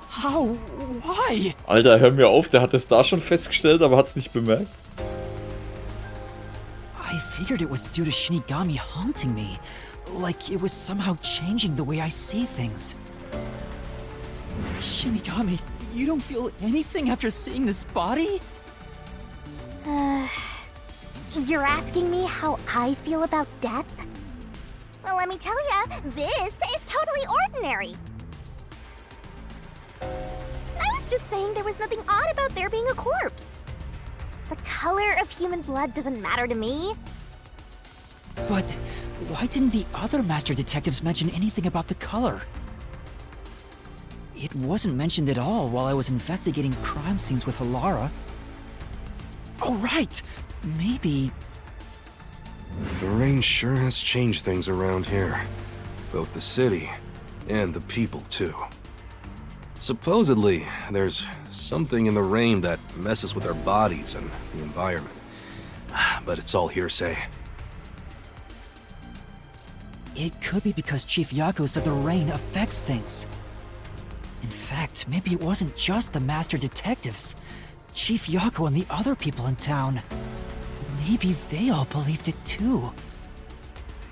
How? Why? Alter, hör mir auf, der hat es da schon festgestellt, aber hat's nicht bemerkt. I figured it was due to Shinigami haunting me. Like it was somehow changing the way I see things. Shinigami, you don't feel anything after seeing this body? You're asking me how I feel about death? Well, let me tell ya, this is totally ordinary. I was just saying there was nothing odd about there being a corpse. The color of human blood doesn't matter to me. But why didn't the other master detectives mention anything about the color? It wasn't mentioned at all while I was investigating crime scenes with Halara. Oh, right! Maybe... The rain sure has changed things around here. Both the city and the people, too. Supposedly, there's something in the rain that messes with our bodies and the environment. But it's all hearsay. It could be because Chief Yako said the rain affects things. In fact, maybe it wasn't just the master detectives. Chief Yako and the other people in town. Maybe they all believed it too.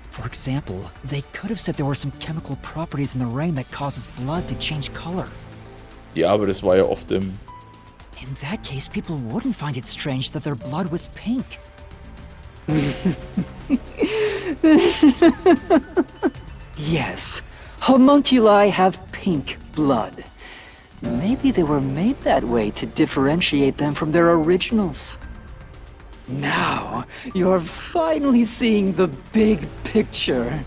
For example, they could have said there were some chemical properties in the rain that causes blood to change color. Ja, aber das war ja oft im... In that case, people wouldn't find it strange that their blood was pink. Yes, homunculi have pink blood. Maybe they were made that way to differentiate them from their originals. Now, you're finally seeing the big picture.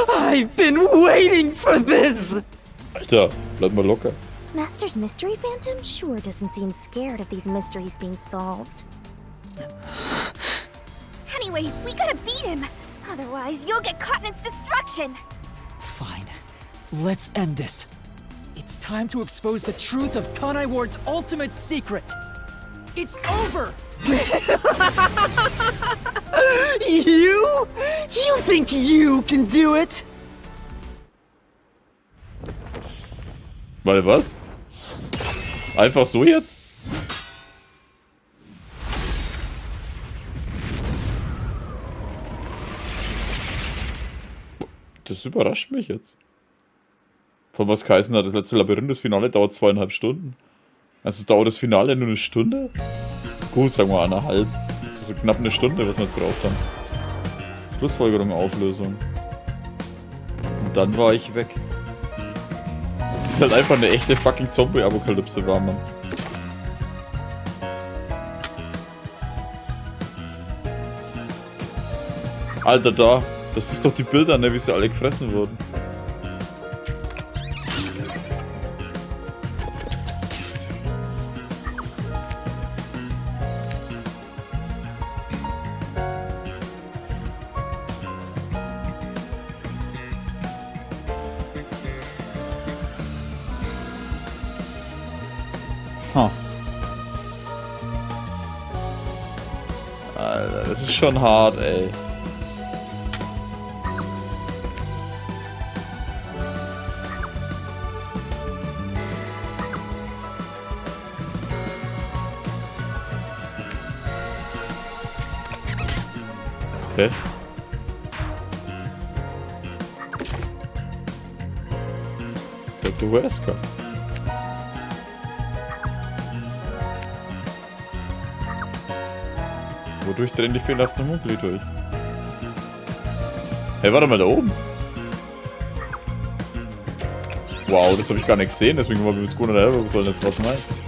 I've been waiting for this! Alter, bleib mal locker. Master's mystery phantom sure doesn't seem scared of these mysteries being solved. Anyway, we gotta beat him. Otherwise, you'll get caught in its destruction. Fine. Let's end this. It's time to expose the truth of Kanai Ward's ultimate secret. It's over! You? You think you can do it? Warte, was? Einfach so jetzt? Das überrascht mich jetzt. Von was geheißen hat, das letzte Labyrinth, das Finale dauert 2,5 Stunden. Also dauert das Finale nur eine Stunde? Gut, sagen wir 1,5. Das ist so knapp eine Stunde, was wir jetzt gebraucht haben. Schlussfolgerung, Auflösung. Und dann war ich weg. Ist halt einfach eine echte fucking Zombie-Apokalypse war, Mann. Alter, da. Das ist doch die Bilder, ne, wie sie alle gefressen wurden. Huh. Alter, das ist schon hart, ey. Okay. That's a Wesker. Wodurch drehen die fehlerhaften Munkli durch? Hey, warte mal da oben. Wow, das habe ich gar nicht gesehen, deswegen wollen wir mit Skona daher, wir sollen jetzt was meinen.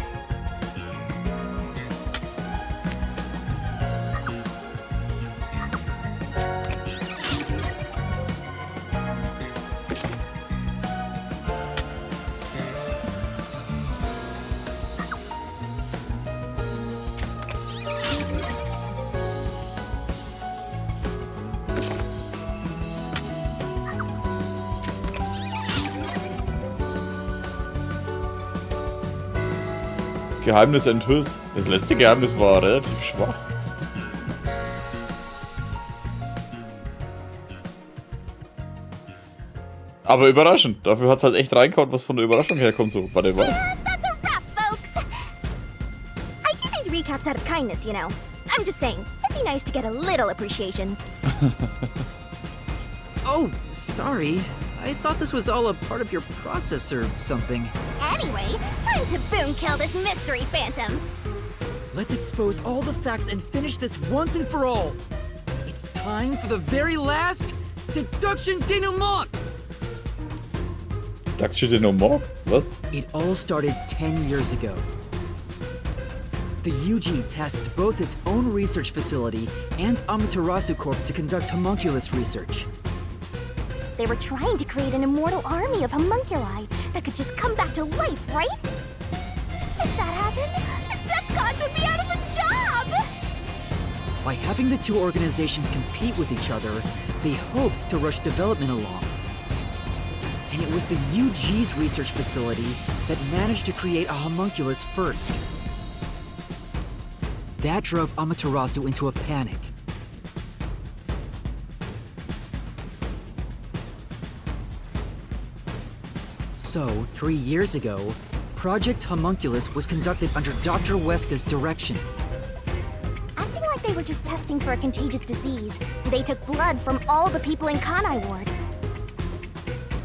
Geheimnis enthüllt. Das letzte Geheimnis war relativ schwach. Aber überraschend. Dafür hat es halt echt reingehauen, was von der Überraschung herkommt. So, warte, was? That's a wrap, folks. I do these recaps out of kindness, you know. I'm just saying, it'd be nice to get a little appreciation. Oh, sorry. I thought this was all a part of your process or something. Anyway, time to boom kill this mystery phantom. Let's expose all the facts and finish this once and for all. It's time for the very last deduction denouement. Deduction denouement? Was? It all started 10 years ago. The UG tasked both its own research facility and Amaterasu Corp to conduct homunculus research. They were trying to create an immortal army of homunculi that could just come back to life, right? If that happened, the death gods would be out of a job! By having the two organizations compete with each other, they hoped to rush development along. And it was the UG's research facility that managed to create a homunculus first. That drove Amaterasu into a panic. So, 3 years ago, Project Homunculus was conducted under Dr. Weska's direction. Acting like they were just testing for a contagious disease, they took blood from all the people in Kanai Ward.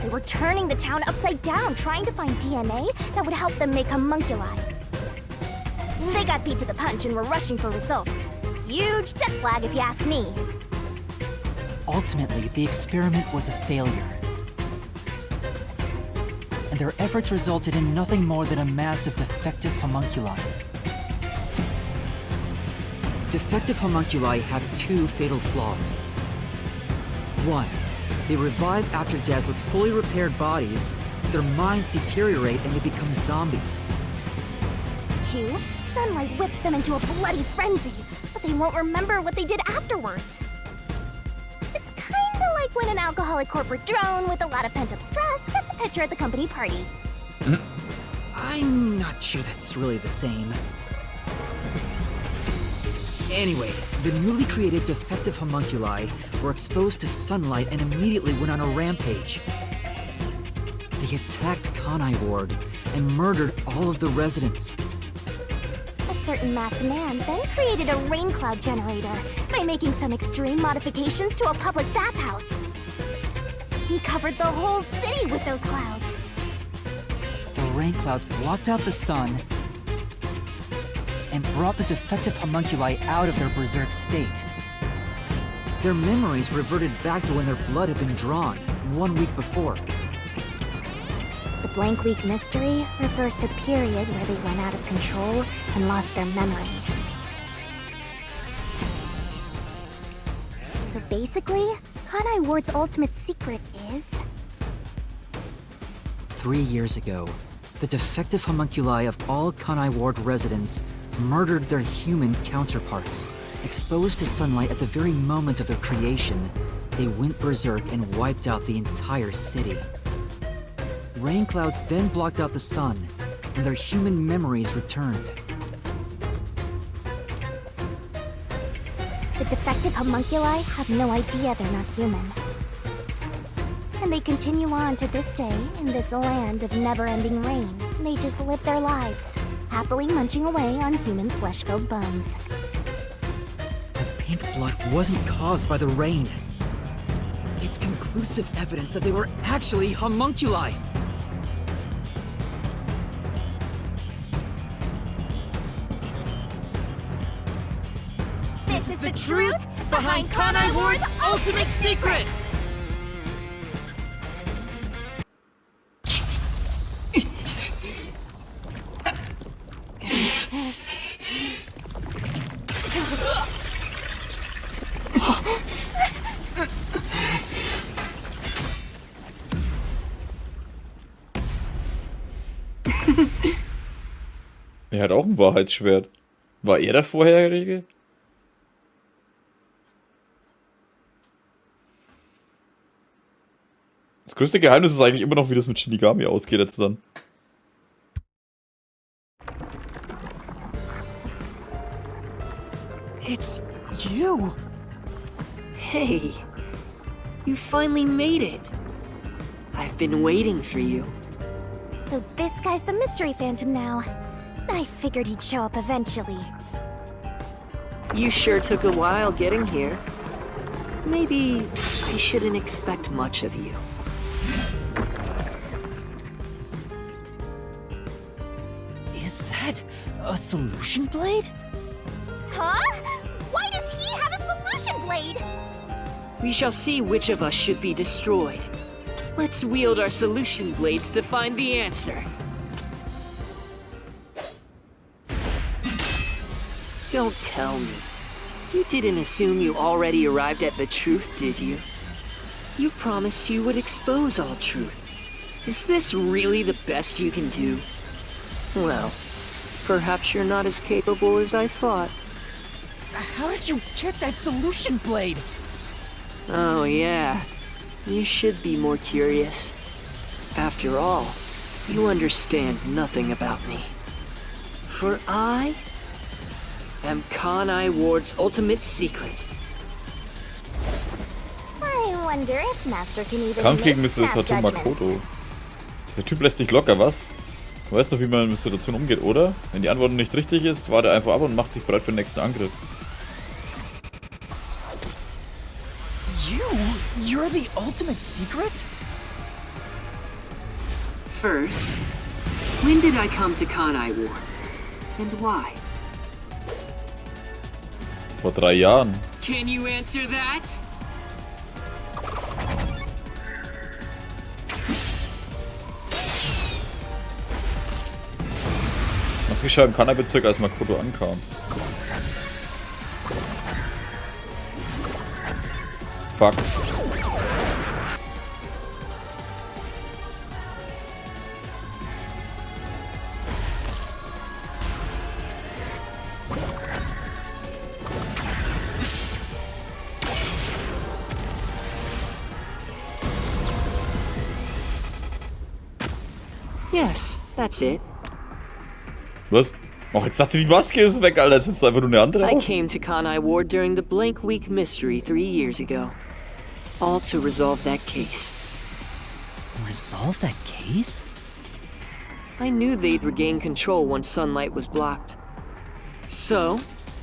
They were turning the town upside down, trying to find DNA that would help them make homunculi. They got beat to the punch and were rushing for results. Huge death flag, if you ask me. Ultimately, the experiment was a failure. And their efforts resulted in nothing more than a mass of defective homunculi. Defective homunculi have two fatal flaws. One, they revive after death with fully repaired bodies, their minds deteriorate and they become zombies. 2, sunlight whips them into a bloody frenzy, but they won't remember what they did afterwards. It's kinda like like when an alcoholic corporate drone with a lot of pent-up stress gets a picture at the company party. I'm not sure that's really the same. Anyway, the newly created defective homunculi were exposed to sunlight and immediately went on a rampage. They attacked Kanai Ward and murdered all of the residents. A certain masked man then created a rain cloud generator by making some extreme modifications to a public bathhouse. He covered the whole city with those clouds. The rain clouds blocked out the sun and brought the defective homunculi out of their berserk state. Their memories reverted back to when their blood had been drawn 1 week before. The blank week mystery refers to the period where they went out of control and lost their memories. So basically, Kanai Ward's ultimate secret is... 3 years ago, the defective homunculi of all Kanai Ward residents murdered their human counterparts. Exposed to sunlight at the very moment of their creation, they went berserk and wiped out the entire city. Rain clouds then blocked out the sun, and their human memories returned. The defective homunculi have no idea they're not human. And they continue on to this day in this land of never-ending rain. They just live their lives, happily munching away on human flesh-filled bones. The pink blood wasn't caused by the rain. It's conclusive evidence that they were actually homunculi. This is the truth behind Kanai Ward's ultimate secret! Er hat auch ein Wahrheitsschwert. War er der Vorherige? Das größte Geheimnis ist eigentlich immer noch, wie das mit Shinigami ausgeht jetzt dann. It's you! Hey, you finally made it. I've been waiting for you. So this guy's the mystery phantom now. I figured he'd show up eventually. You sure took a while getting here. Maybe I shouldn't expect much of you. Is that a solution blade? Huh? Why does he have a solution blade? We shall see which of us should be destroyed. Let's wield our solution blades to find the answer. Don't tell me. You didn't assume you already arrived at the truth, did you? You promised you would expose all truth. Is this really the best you can do? Well, perhaps you're not as capable as I thought. How did you get that solution blade? Oh yeah, you should be more curious. After all, you understand nothing about me. For I am Kanai Ward's ultimate secret. I wonder if Master can even Kampf gegen make Mr. snap Makoto. judgments. Der Typ lässt dich locker, was? Du weißt doch, wie man mit Situationen umgeht, oder? Wenn die Antwort nicht richtig ist, warte einfach ab und mach dich bereit für den nächsten Angriff. You're the ultimate secret? First, when did I come to Kanai Ward? And why? Vor 3 Jahren. Can you answer that? Was geschah im Kanai-Bezirk, als Makoto ankam? Fuck. Yes, that's it. Was? Oh, jetzt dachte die Maske ist weg, Alter. Jetzt ist einfach nur eine andere I auf. came to Kanai Ward during the Blank Week mystery 3 years ago. All to resolve that case. Resolve that case? I knew they'd regain control once sunlight was blocked. So,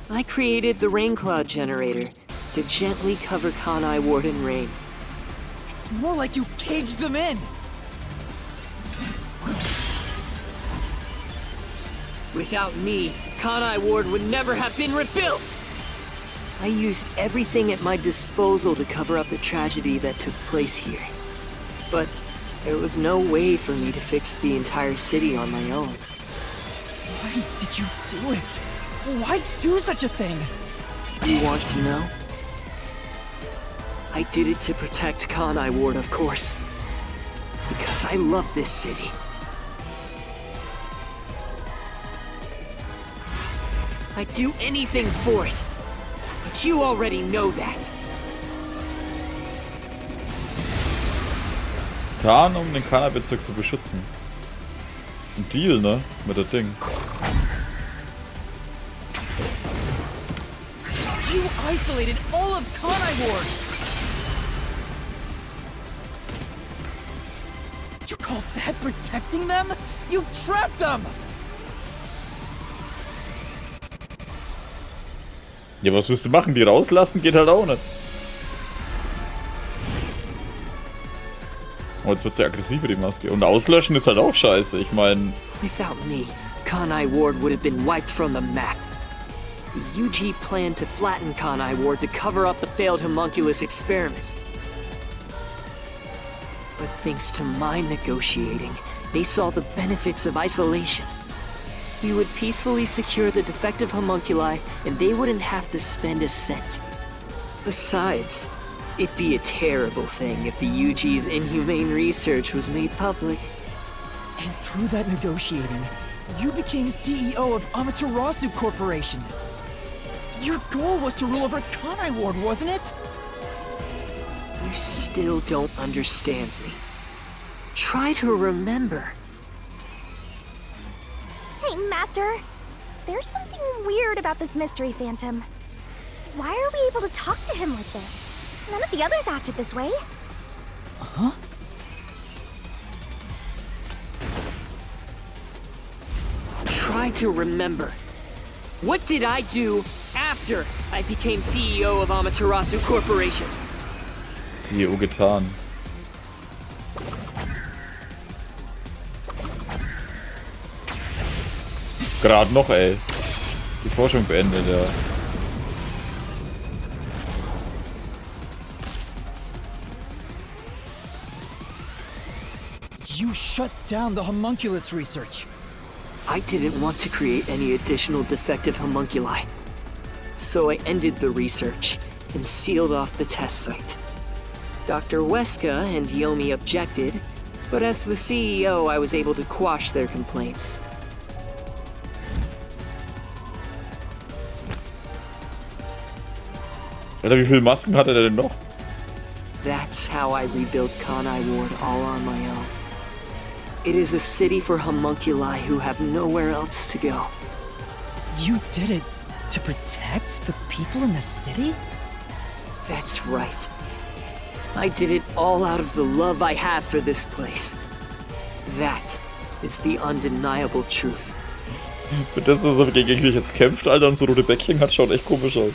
I created the rain cloud generator to gently cover Kanai Ward in rain. It's more like you caged them in. Without me, Kanai Ward would never have been rebuilt! I used everything at my disposal to cover up the tragedy that took place here. But there was no way for me to fix the entire city on my own. Why did you do it? Why do such a thing? You want to know? I did it to protect Kanai Ward, of course. Because I love this city. I'd do anything for it. But you already know that. Getan, um den Kanai-Bezirk zu beschützen. Ein Deal, ne? Mit der Ding. You isolated all of Kanai Ward. You call that protecting them? You trapped them! Ja, was willst du machen? Die rauslassen? Geht halt auch nicht. Oh, jetzt wird sie aggressiver, die Maske. Und auslöschen ist halt auch scheiße. Ich meine... Without me, Kanai Ward would have been wiped from the map. The UG planned to flatten Kanai Ward to cover up the failed homunculus experiment. But thanks to my negotiating, they saw the benefits of isolation. You would peacefully secure the defective homunculi, and they wouldn't have to spend a cent. Besides, it'd be a terrible thing if the UG's inhumane research was made public. And through that negotiating, you became CEO of Amaterasu Corporation. Your goal was to rule over Kanai Ward, wasn't it? You still don't understand me. Try to remember. Hey, Master. There's something weird about this mystery phantom. Why are we able to talk to him like this? None of the others acted this way. Huh? Try to remember. What did I do after I became CEO of Amaterasu Corporation? CEO getan. Gerade noch, ey. Die Forschung beendet, ja. You shut down the homunculus research. I didn't want to create any additional defective homunculi. So I ended the research and sealed off the test site. Dr. Weska and Yomi objected, but as the CEO, I was able to quash their complaints. Alter, wie viele Masken hat er denn noch? That's how I rebuilt Kanai Ward all on my own. It is a city for homunculi who have nowhere else to go. You did it to protect the people in the city? That's right. I did it all out of the love I have for this place. That is the undeniable truth. Für das, dass er gegen mich jetzt kämpft, Alter, und so rote Bäckchen hat, schaut echt komisch aus.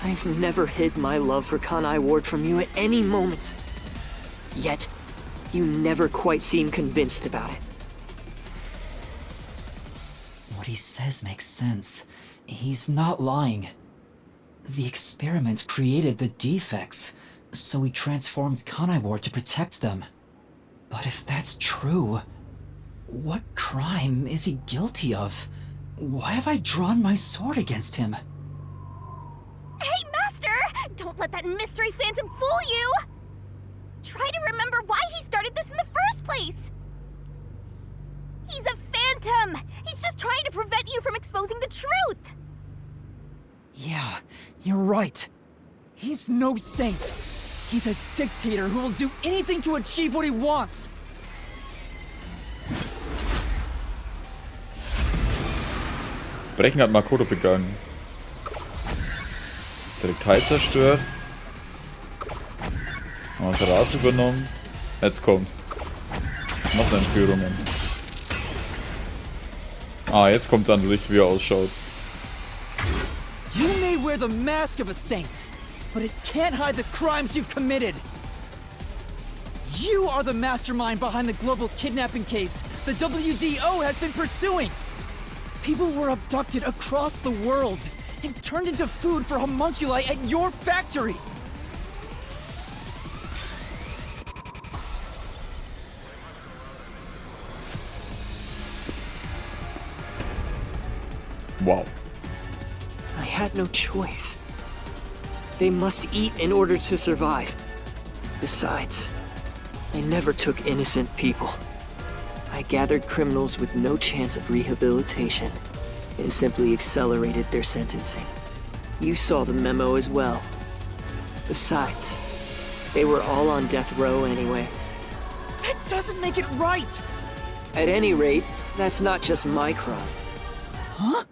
I've never hid my love for Kanai Ward from you at any moment. Yet, you never quite seem convinced about it. What he says makes sense. He's not lying. The experiments created the defects, so we transformed Kanai Ward to protect them. But if that's true, what crime is he guilty of? Why have I drawn my sword against him? Hey, Master! Don't let that mystery phantom fool you! Try to remember why he started this in the first place! He's a phantom! He's just trying to prevent you from exposing the truth! Yeah, you're right. He's no saint. He's a dictator who will do anything to achieve what he wants. Verbrechen hat Makoto begangen. Direktheit zerstört. Amaterasu übernommen. Jetzt kommt's. Massenentführungen. Ah, jetzt kommt dann Licht, wie er ausschaut. You may wear the mask of a saint, but it can't hide the crimes you've committed. You are the mastermind behind the global kidnapping case the WDO has been pursuing. People were abducted across the world and turned into food for homunculi at your factory. Wow. I had no choice. They must eat in order to survive. Besides, I never took innocent people. I gathered criminals with no chance of rehabilitation and simply accelerated their sentencing. You saw the memo as well. Besides, they were all on death row anyway. That doesn't make it right! At any rate, that's not just my crime. Huh?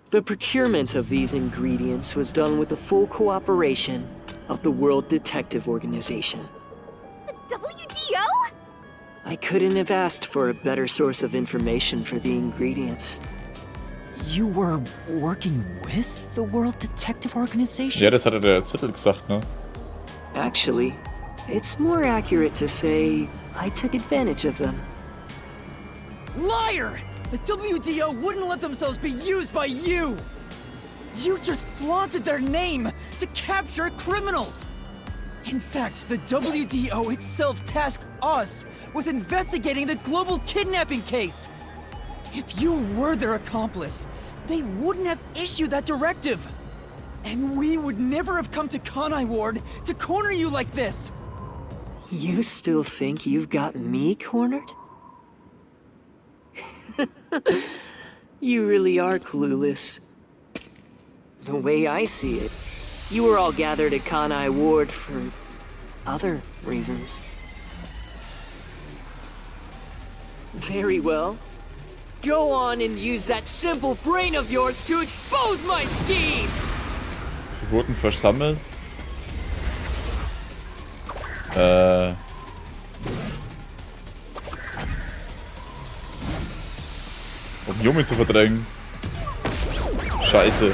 The procurement of these ingredients was done with the full cooperation of the World Detective Organization. The WDO? I couldn't have asked for a better source of information for the ingredients. You were working with the World Detective Organization? Ja, das hatte der Zettel gesagt, ne? Actually, it's more accurate to say I took advantage of them. Liar! The WDO wouldn't let themselves be used by you! You just flaunted their name to capture criminals! In fact, the WDO itself tasked us with investigating the global kidnapping case! If you were their accomplice, they wouldn't have issued that directive! And we would never have come to Kanai Ward to corner you like this! You still think you've got me cornered? You really are clueless. The way I see it, you were all gathered at Kanai Ward for other reasons. Very well. Go on and use that simple brain of yours to expose my schemes! Wir wurden versammelt. Um Yumi zu verdrängen. Scheiße.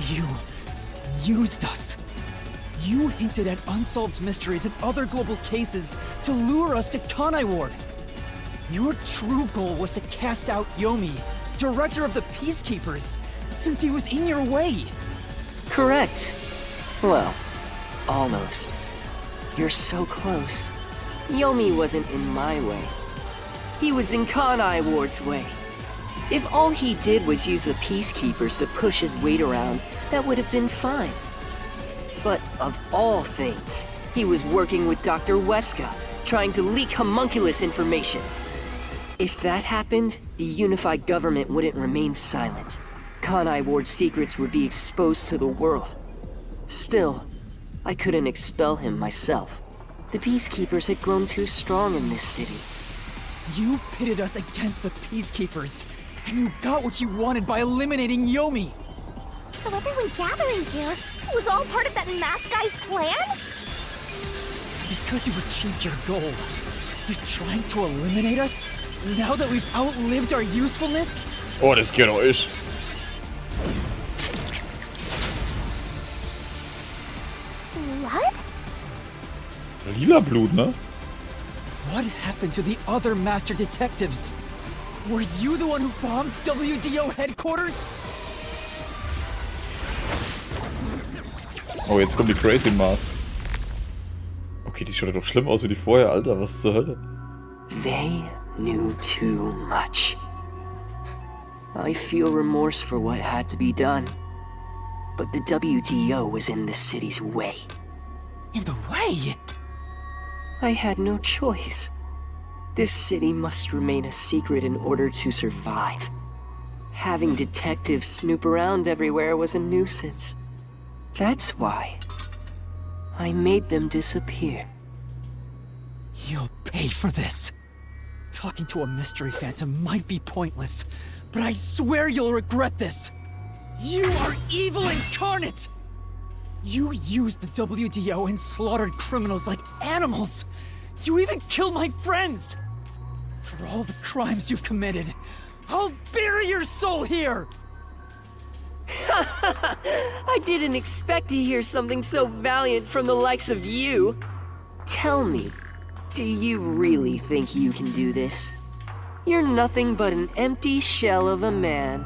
You used us. You hinted at unsolved mysteries and other global cases to lure us to Kanai Ward. Your true goal was to cast out Yomi, director of the Peacekeepers, since he was in your way. Correct. Well, almost. You're so close. Yomi wasn't in my way. He was in Kanai Ward's way. If all he did was use the Peacekeepers to push his weight around, that would have been fine. But of all things, he was working with Dr. Weska, trying to leak homunculus information. If that happened, the unified government wouldn't remain silent. Kanai Ward's secrets would be exposed to the world. Still, I couldn't expel him myself. The Peacekeepers had grown too strong in this city. You pitted us against the Peacekeepers, and you got what you wanted by eliminating Yomi. So everyone gathering here was all part of that masked guy's plan? Because you've achieved your goal, you're trying to eliminate us? Now that we've outlived our usefulness? Oh, das Geräusch. Blood? Lila Blut, ne? What happened to the other master detectives? Were you the one who bombed WDO headquarters? Oh, jetzt kommt die Crazy Mask. Okay, die schaut ja doch schlimm aus wie die vorher, Alter. Was zur Hölle? They knew too much. I feel remorse for what had to be done. But the WDO was in the city's way. In the way? I had no choice. This city must remain a secret in order to survive. Having detectives snoop around everywhere was a nuisance. That's why I made them disappear. You'll pay for this. Talking to a mystery phantom might be pointless, but I swear you'll regret this. You are evil incarnate! You used the WDO and slaughtered criminals like animals. You even killed my friends. For all the crimes you've committed, I'll bury your soul here! I didn't expect to hear something so valiant from the likes of you. Tell me, do you really think you can do this? You're nothing but an empty shell of a man.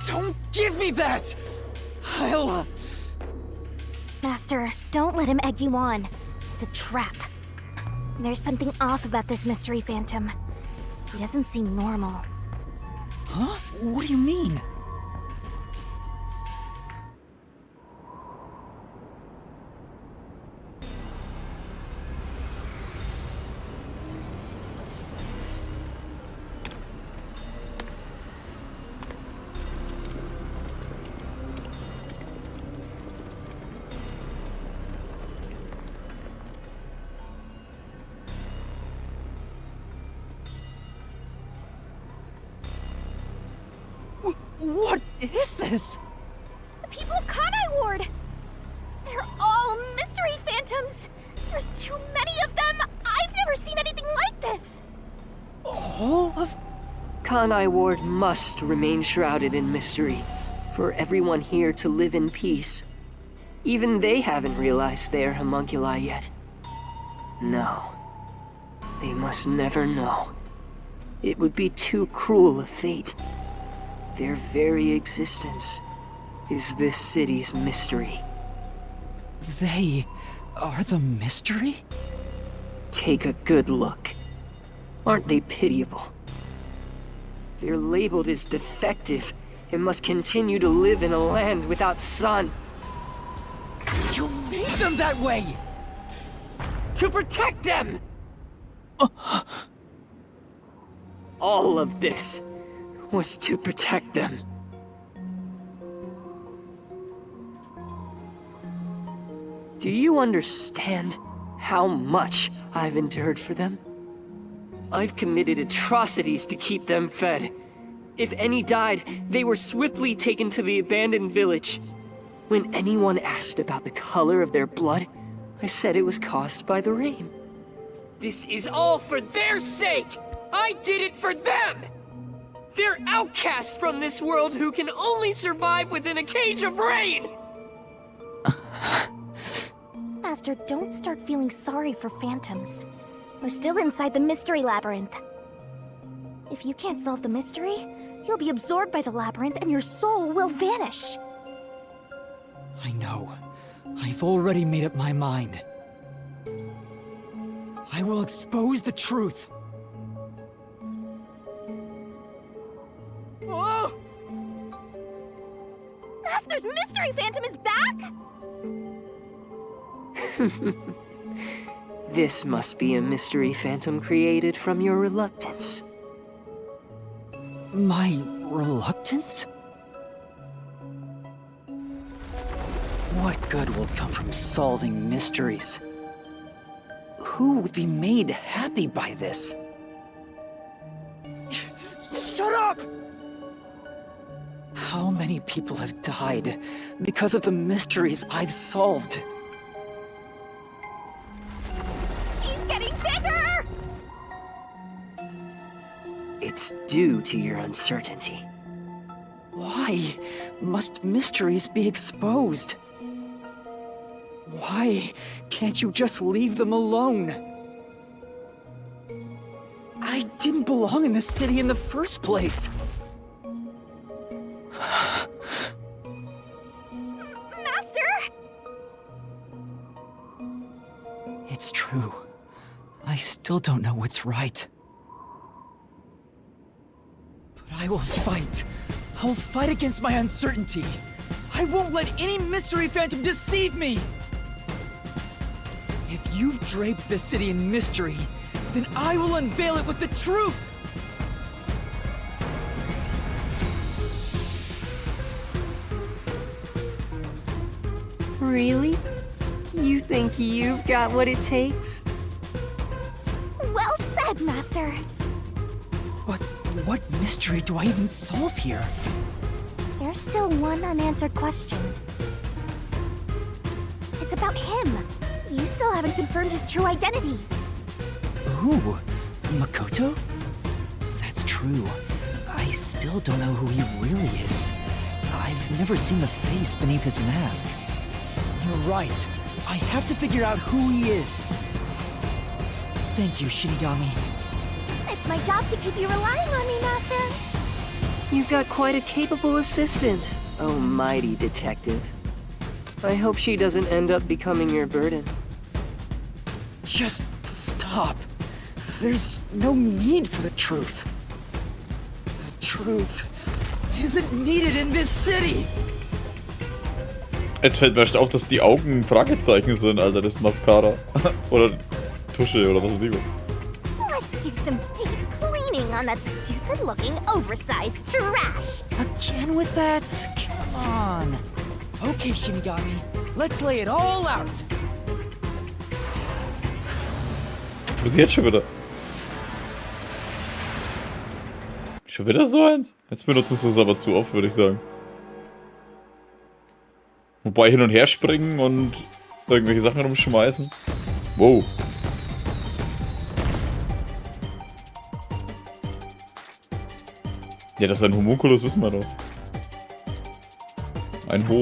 Don't give me that! Master, don't let him egg you on. It's a trap. There's something off about this mystery phantom. He doesn't seem normal. Huh? What do you mean? What is this? The people of Kanai Ward! They're all mystery phantoms! There's too many of them! I've never seen anything like this! All of... Kanai Ward must remain shrouded in mystery, for everyone here to live in peace. Even they haven't realized they are homunculi yet. No. They must never know. It would be too cruel a fate. Their very existence is this city's mystery. They are the mystery? Take a good look. Aren't they pitiable? They're labeled as defective and must continue to live in a land without sun. You made them that way! To protect them! All of this was to protect them. Do you understand how much I've endured for them? I've committed atrocities to keep them fed. If any died, they were swiftly taken to the abandoned village. When anyone asked about the color of their blood, I said it was caused by the rain. This is all for their sake! I did it for them! They're outcasts from this world who can only survive within a cage of rain! Master, don't start feeling sorry for phantoms. We're still inside the mystery labyrinth. If you can't solve the mystery, you'll be absorbed by the labyrinth and your soul will vanish. I know. I've already made up my mind. I will expose the truth. Oh! Master's mystery phantom is back? This must be a mystery phantom created from your reluctance. My reluctance? What good will come from solving mysteries? Who would be made happy by this? Shut up! How many people have died because of the mysteries I've solved? He's getting bigger! It's due to your uncertainty. Why must mysteries be exposed? Why can't you just leave them alone? I didn't belong in this city in the first place. Master! It's true. I still don't know what's right. But I will fight. I'll fight against my uncertainty. I won't let any mystery phantom deceive me! If you've draped this city in mystery, then I will unveil it with the truth! Really? You think you've got what it takes? Well said, Master. But what mystery do I even solve here? There's still one unanswered question. It's about him. You still haven't confirmed his true identity. Who? Makoto? That's true. I still don't know who he really is. I've never seen the face beneath his mask. You're right. I have to figure out who he is. Thank you, Shinigami. It's my job to keep you relying on me, Master. You've got quite a capable assistant, oh mighty detective. I hope she doesn't end up becoming your burden. Just stop. There's no need for the truth. The truth isn't needed in this city. Jetzt fällt mir erst auf, dass die Augen Fragezeichen sind, Alter, das Mascara. Oder Tusche oder was weiß ich was. Let's do some deep cleaning on that stupid-looking, oversized trash. Again with that? Come on. Okay, Shinigami. Let's lay it all out. Bis jetzt schon wieder. Schon wieder so eins? Jetzt benutzen sie es aber zu oft, würde ich sagen. Wobei hin und her springen und irgendwelche Sachen rumschmeißen. Wow. Ja, das ist ein Homunculus, wissen wir doch. Ein Ho.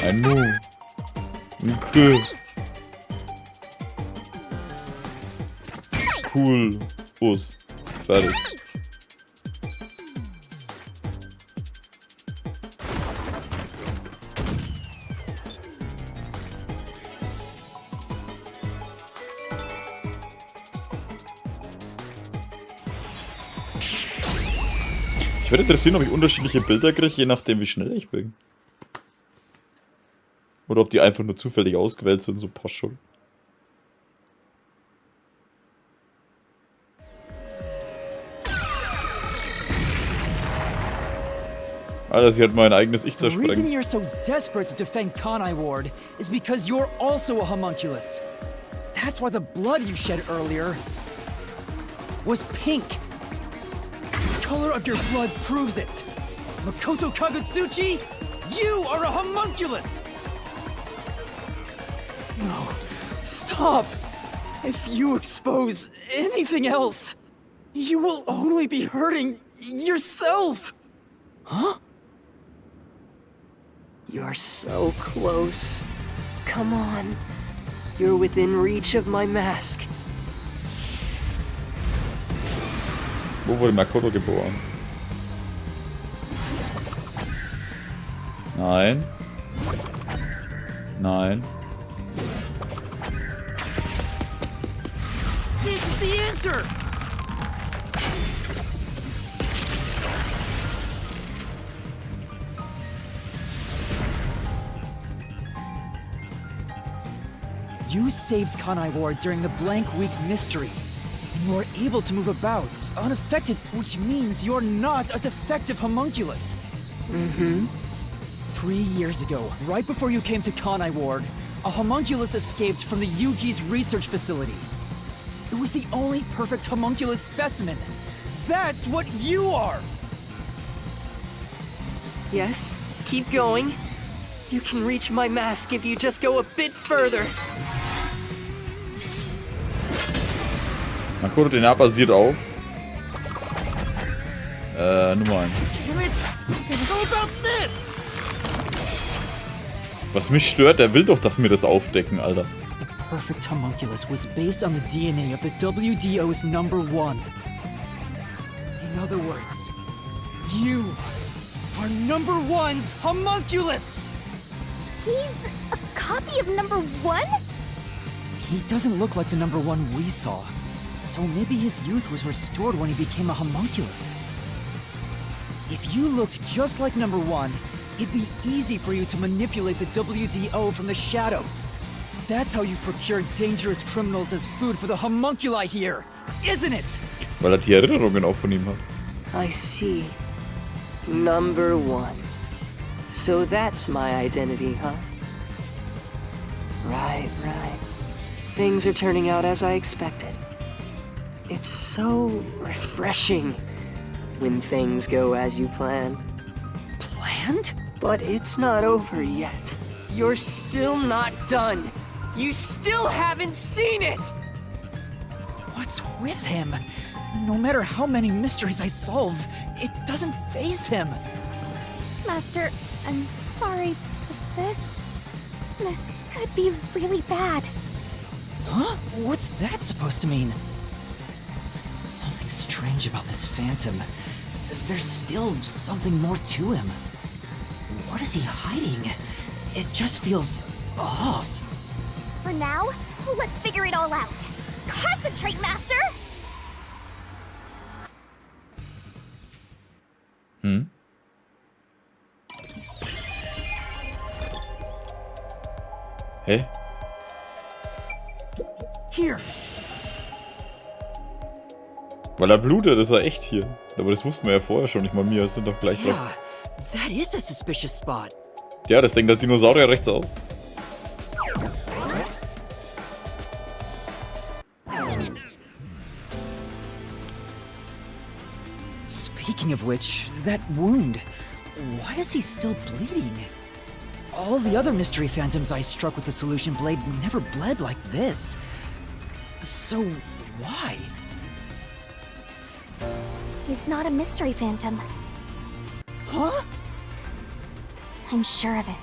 Ein Mu. Ein K. Cool. Us. Fertig. Ich würde interessieren, ob ich unterschiedliche Bilder kriege, je nachdem wie schnell ich bin. Oder ob die einfach nur zufällig ausgewählt sind, so passt schon. Alter, sie hat mein eigenes Ich The reason zersprengt. you're so desperate to defend Kanai Ward is because you're also a homunculus. That's why the blood you shed earlier was pink. The color of your blood proves it. Makoto Kagutsuchi, you are a homunculus! No, stop! If you expose anything else, you will only be hurting yourself! Huh? You're so close. Come on. You're within reach of my mask. Wo wurde Makoto geboren? Nein. Nein. This is the answer! You saved Kanai Ward during the Blank Week mystery. And you are able to move about, unaffected, which means you're not a defective homunculus. Mm-hmm. 3 years ago, right before you came to Kanai Ward, a homunculus escaped from the UG's research facility. It was the only perfect homunculus specimen. That's what you are! Yes, keep going. You can reach my mask if you just go a bit further. Makoto DNA basiert auf. Nummer 1. Damn it! How about this? Was mich stört, der will doch, dass wir das aufdecken, Alter. The perfect homunculus was based on the DNA of the WDO's #1. In other words, you are #1's homunculus! He's a copy of #1? He doesn't look like the #1 we saw. So maybe his youth was restored when he became a homunculus. If you looked just like number 1, it'd be easy for you to manipulate the WDO from the shadows. That's how you procure dangerous criminals as food for the homunculi here, isn't it? Weil die Erinnerungen auch von ihm hat. I see. Number 1. So that's my identity, huh? Right. Things are turning out as I expected. It's so refreshing when things go as you plan. Planned? But it's not over yet. You're still not done. You still haven't seen it! What's with him? No matter how many mysteries I solve, it doesn't faze him. Master, I'm sorry, but this could be really bad. Huh? What's that supposed to mean? Something strange about this phantom. There's still something more to him. What is he hiding? It just feels off. For now, let's figure it all out. Concentrate, Master! Hä? Here. Weil er blutet, ist er echt hier. Aber das wussten wir ja vorher schon. Ich meine, wir sind doch gleich drauf. Yeah, that is a suspicious spot. Ja, das denkt der Dinosaurier rechts auf. Speaking of which, that wound. Why is he still bleeding? All the other mystery phantoms I struck with the solution blade never bled like this. So, why? He's not a mystery phantom. Huh? I'm sure of it.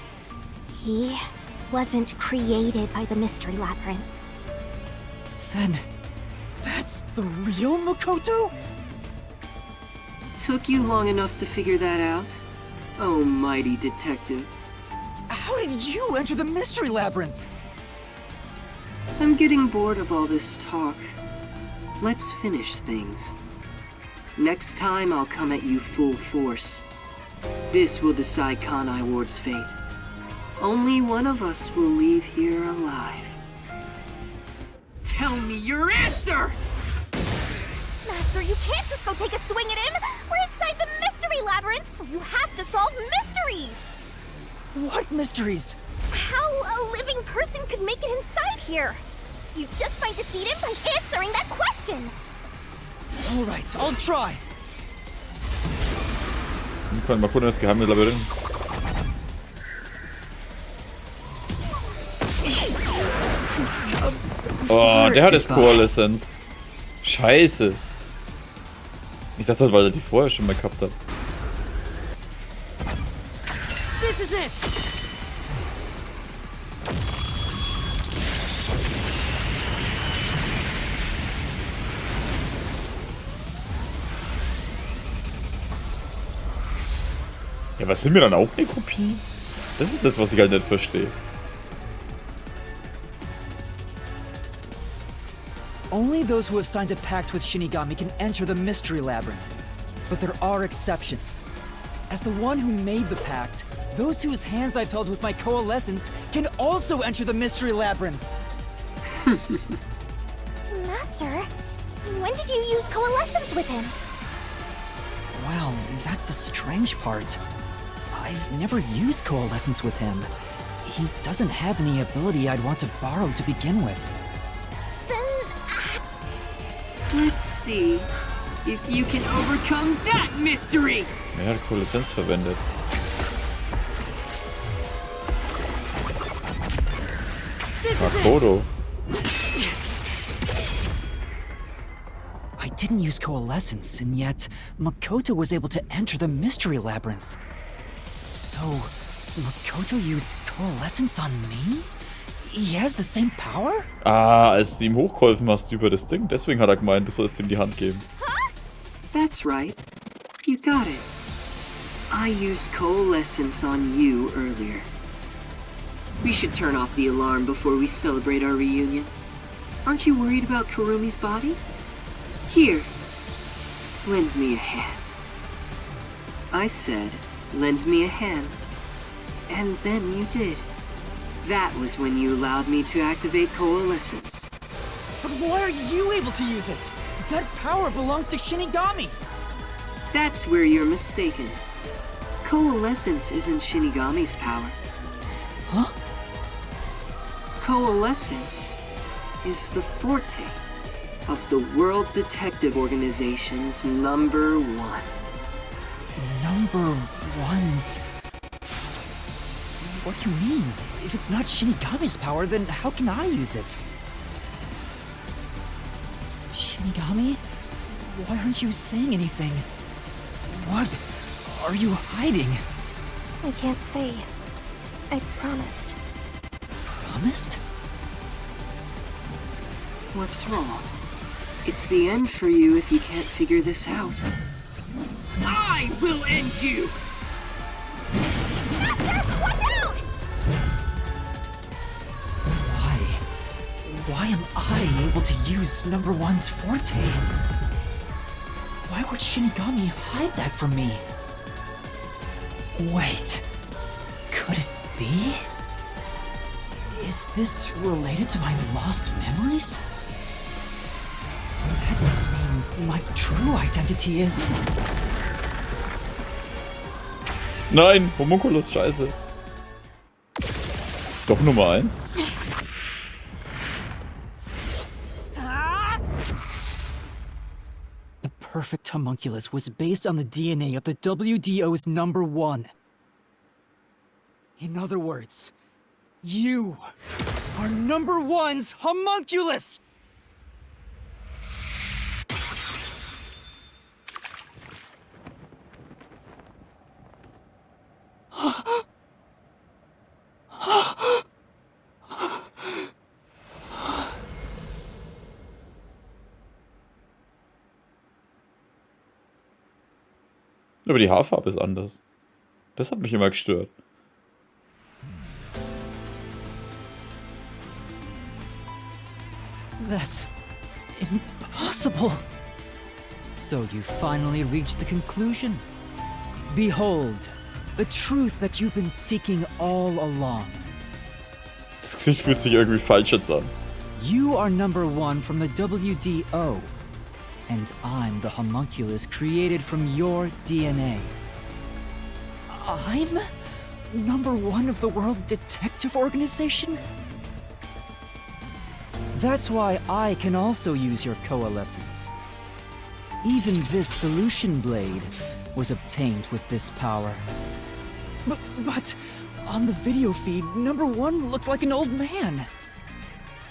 He wasn't created by the Mystery Labyrinth. Then, that's the real Makoto? Took you long enough to figure that out? Oh, mighty detective. How did you enter the Mystery Labyrinth? I'm getting bored of all this talk. Let's finish things. Next time I'll come at you full force. This will decide Kanai Ward's fate. Only one of us will leave here alive. Tell me your answer! Master, you can't just go take a swing at him! We're inside the Mystery Labyrinth, so you have to solve mysteries! What mysteries? How a living person could make it inside here? You just might defeat him by answering that question! Alright, I'll try. Wir können mal gucken, das Geheimnis Labyrinth. Oh, der hat das Coalescence. Scheiße. Ich dachte, weil er die vorher schon mal gehabt hat. This is it! Ja, was sind wir dann auch eine Kopie? Das ist das, was ich halt nicht verstehe. Only those who have signed a pact with Shinigami can enter the Mystery Labyrinth. But there are exceptions. As the one who made the pact, those whose hands I've held with my coalescence can also enter the Mystery Labyrinth. Master, when did you use coalescence with him? Well, that's the strange part. I've never used coalescence with him. He doesn't have any ability I'd want to borrow to begin with. Let's see if you can overcome that mystery! Er hat Coalescence verwendet. Makoto. I didn't use coalescence, and yet Makoto was able to enter the Mystery Labyrinth. So, Makoto used coalescence on me? He has the same power? Ah, als du ihm hochgeholfen hast über das Ding. Deswegen hat er gemeint, du sollst ihm die Hand geben. That's right. You got it. I used coalescence on you earlier. We should turn off the alarm before we celebrate our reunion. Aren't you worried about Kurumi's body? Here, lend me a hand. I said, lend me a hand. And then you did. That was when you allowed me to activate coalescence. But why are you able to use it? That power belongs to Shinigami! That's where you're mistaken. Coalescence isn't Shinigami's power. Huh? Coalescence is the forte of the World Detective Organization's number one. Number ones? What do you mean? If it's not Shinigami's power, then how can I use it? Shinigami? Why aren't you saying anything? What are you hiding? I can't say. I promised. Promised? What's wrong? It's the end for you if you can't figure this out. I will end you! Master, watch out! Why am I able to use number one's forte? Why would Shinigami hide that from me? Wait, could it be? Is this related to my lost memories? That must mean my true identity is... Nein, Homunculus, scheiße. Doch Nummer 1. The perfect homunculus was based on the DNA of the WDO's number one. In other words, you are number one's homunculus! Aber die Haarfarbe ist anders. Das hat mich immer gestört. That's impossible. So you finally reached the conclusion. Behold, the truth that you've been seeking all along. Das Gesicht fühlt sich irgendwie falsch jetzt an. You are number one from the WDO, and I'm the homunculus created from your DNA. I'm number one of the World Detective Organization? That's why I can also use your coalescence. Even this solution blade was obtained with this power. But on the video feed, number one looks like an old man.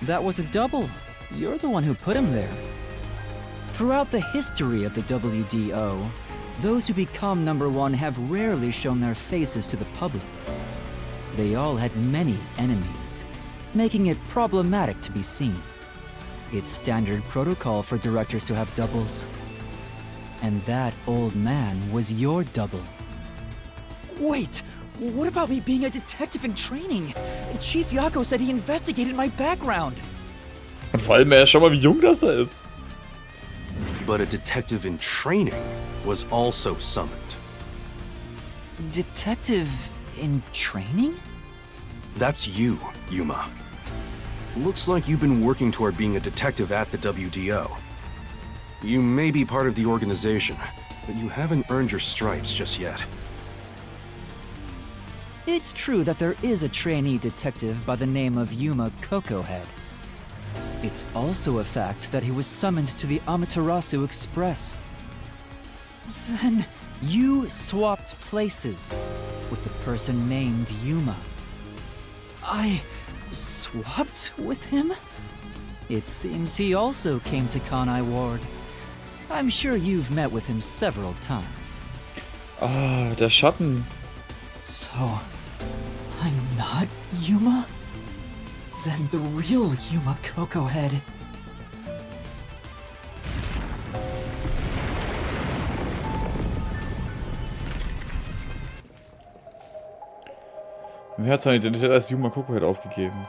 That was a double. You're the one who put him there. Throughout the history of the WDO, those who become number one have rarely shown their faces to the public. They all had many enemies, making it problematic to be seen. It's standard protocol for directors to have doubles. And that old man was your double. Wait, what about me being a detective in training? Chief Yako said he investigated my background. Und vor allem, schau mal, wie jung das er ist. But a detective in training was also summoned. Detective in training? That's you, Yuma. Looks like you've been working toward being a detective at the WDO. You may be part of the organization, but you haven't earned your stripes just yet. It's true that there is a trainee detective by the name of Yuma Cocohead. It's also a fact that he was summoned to the Amaterasu Express. Then you swapped places with the person named Yuma. I swapped with him? It seems he also came to Kanai Ward. I'm sure you've met with him several times. Ah, der Schatten. So, I'm not Yuma? Then the real Yuma Cocohead. Wer hat seine Identität als Yuma Cocohead aufgegeben?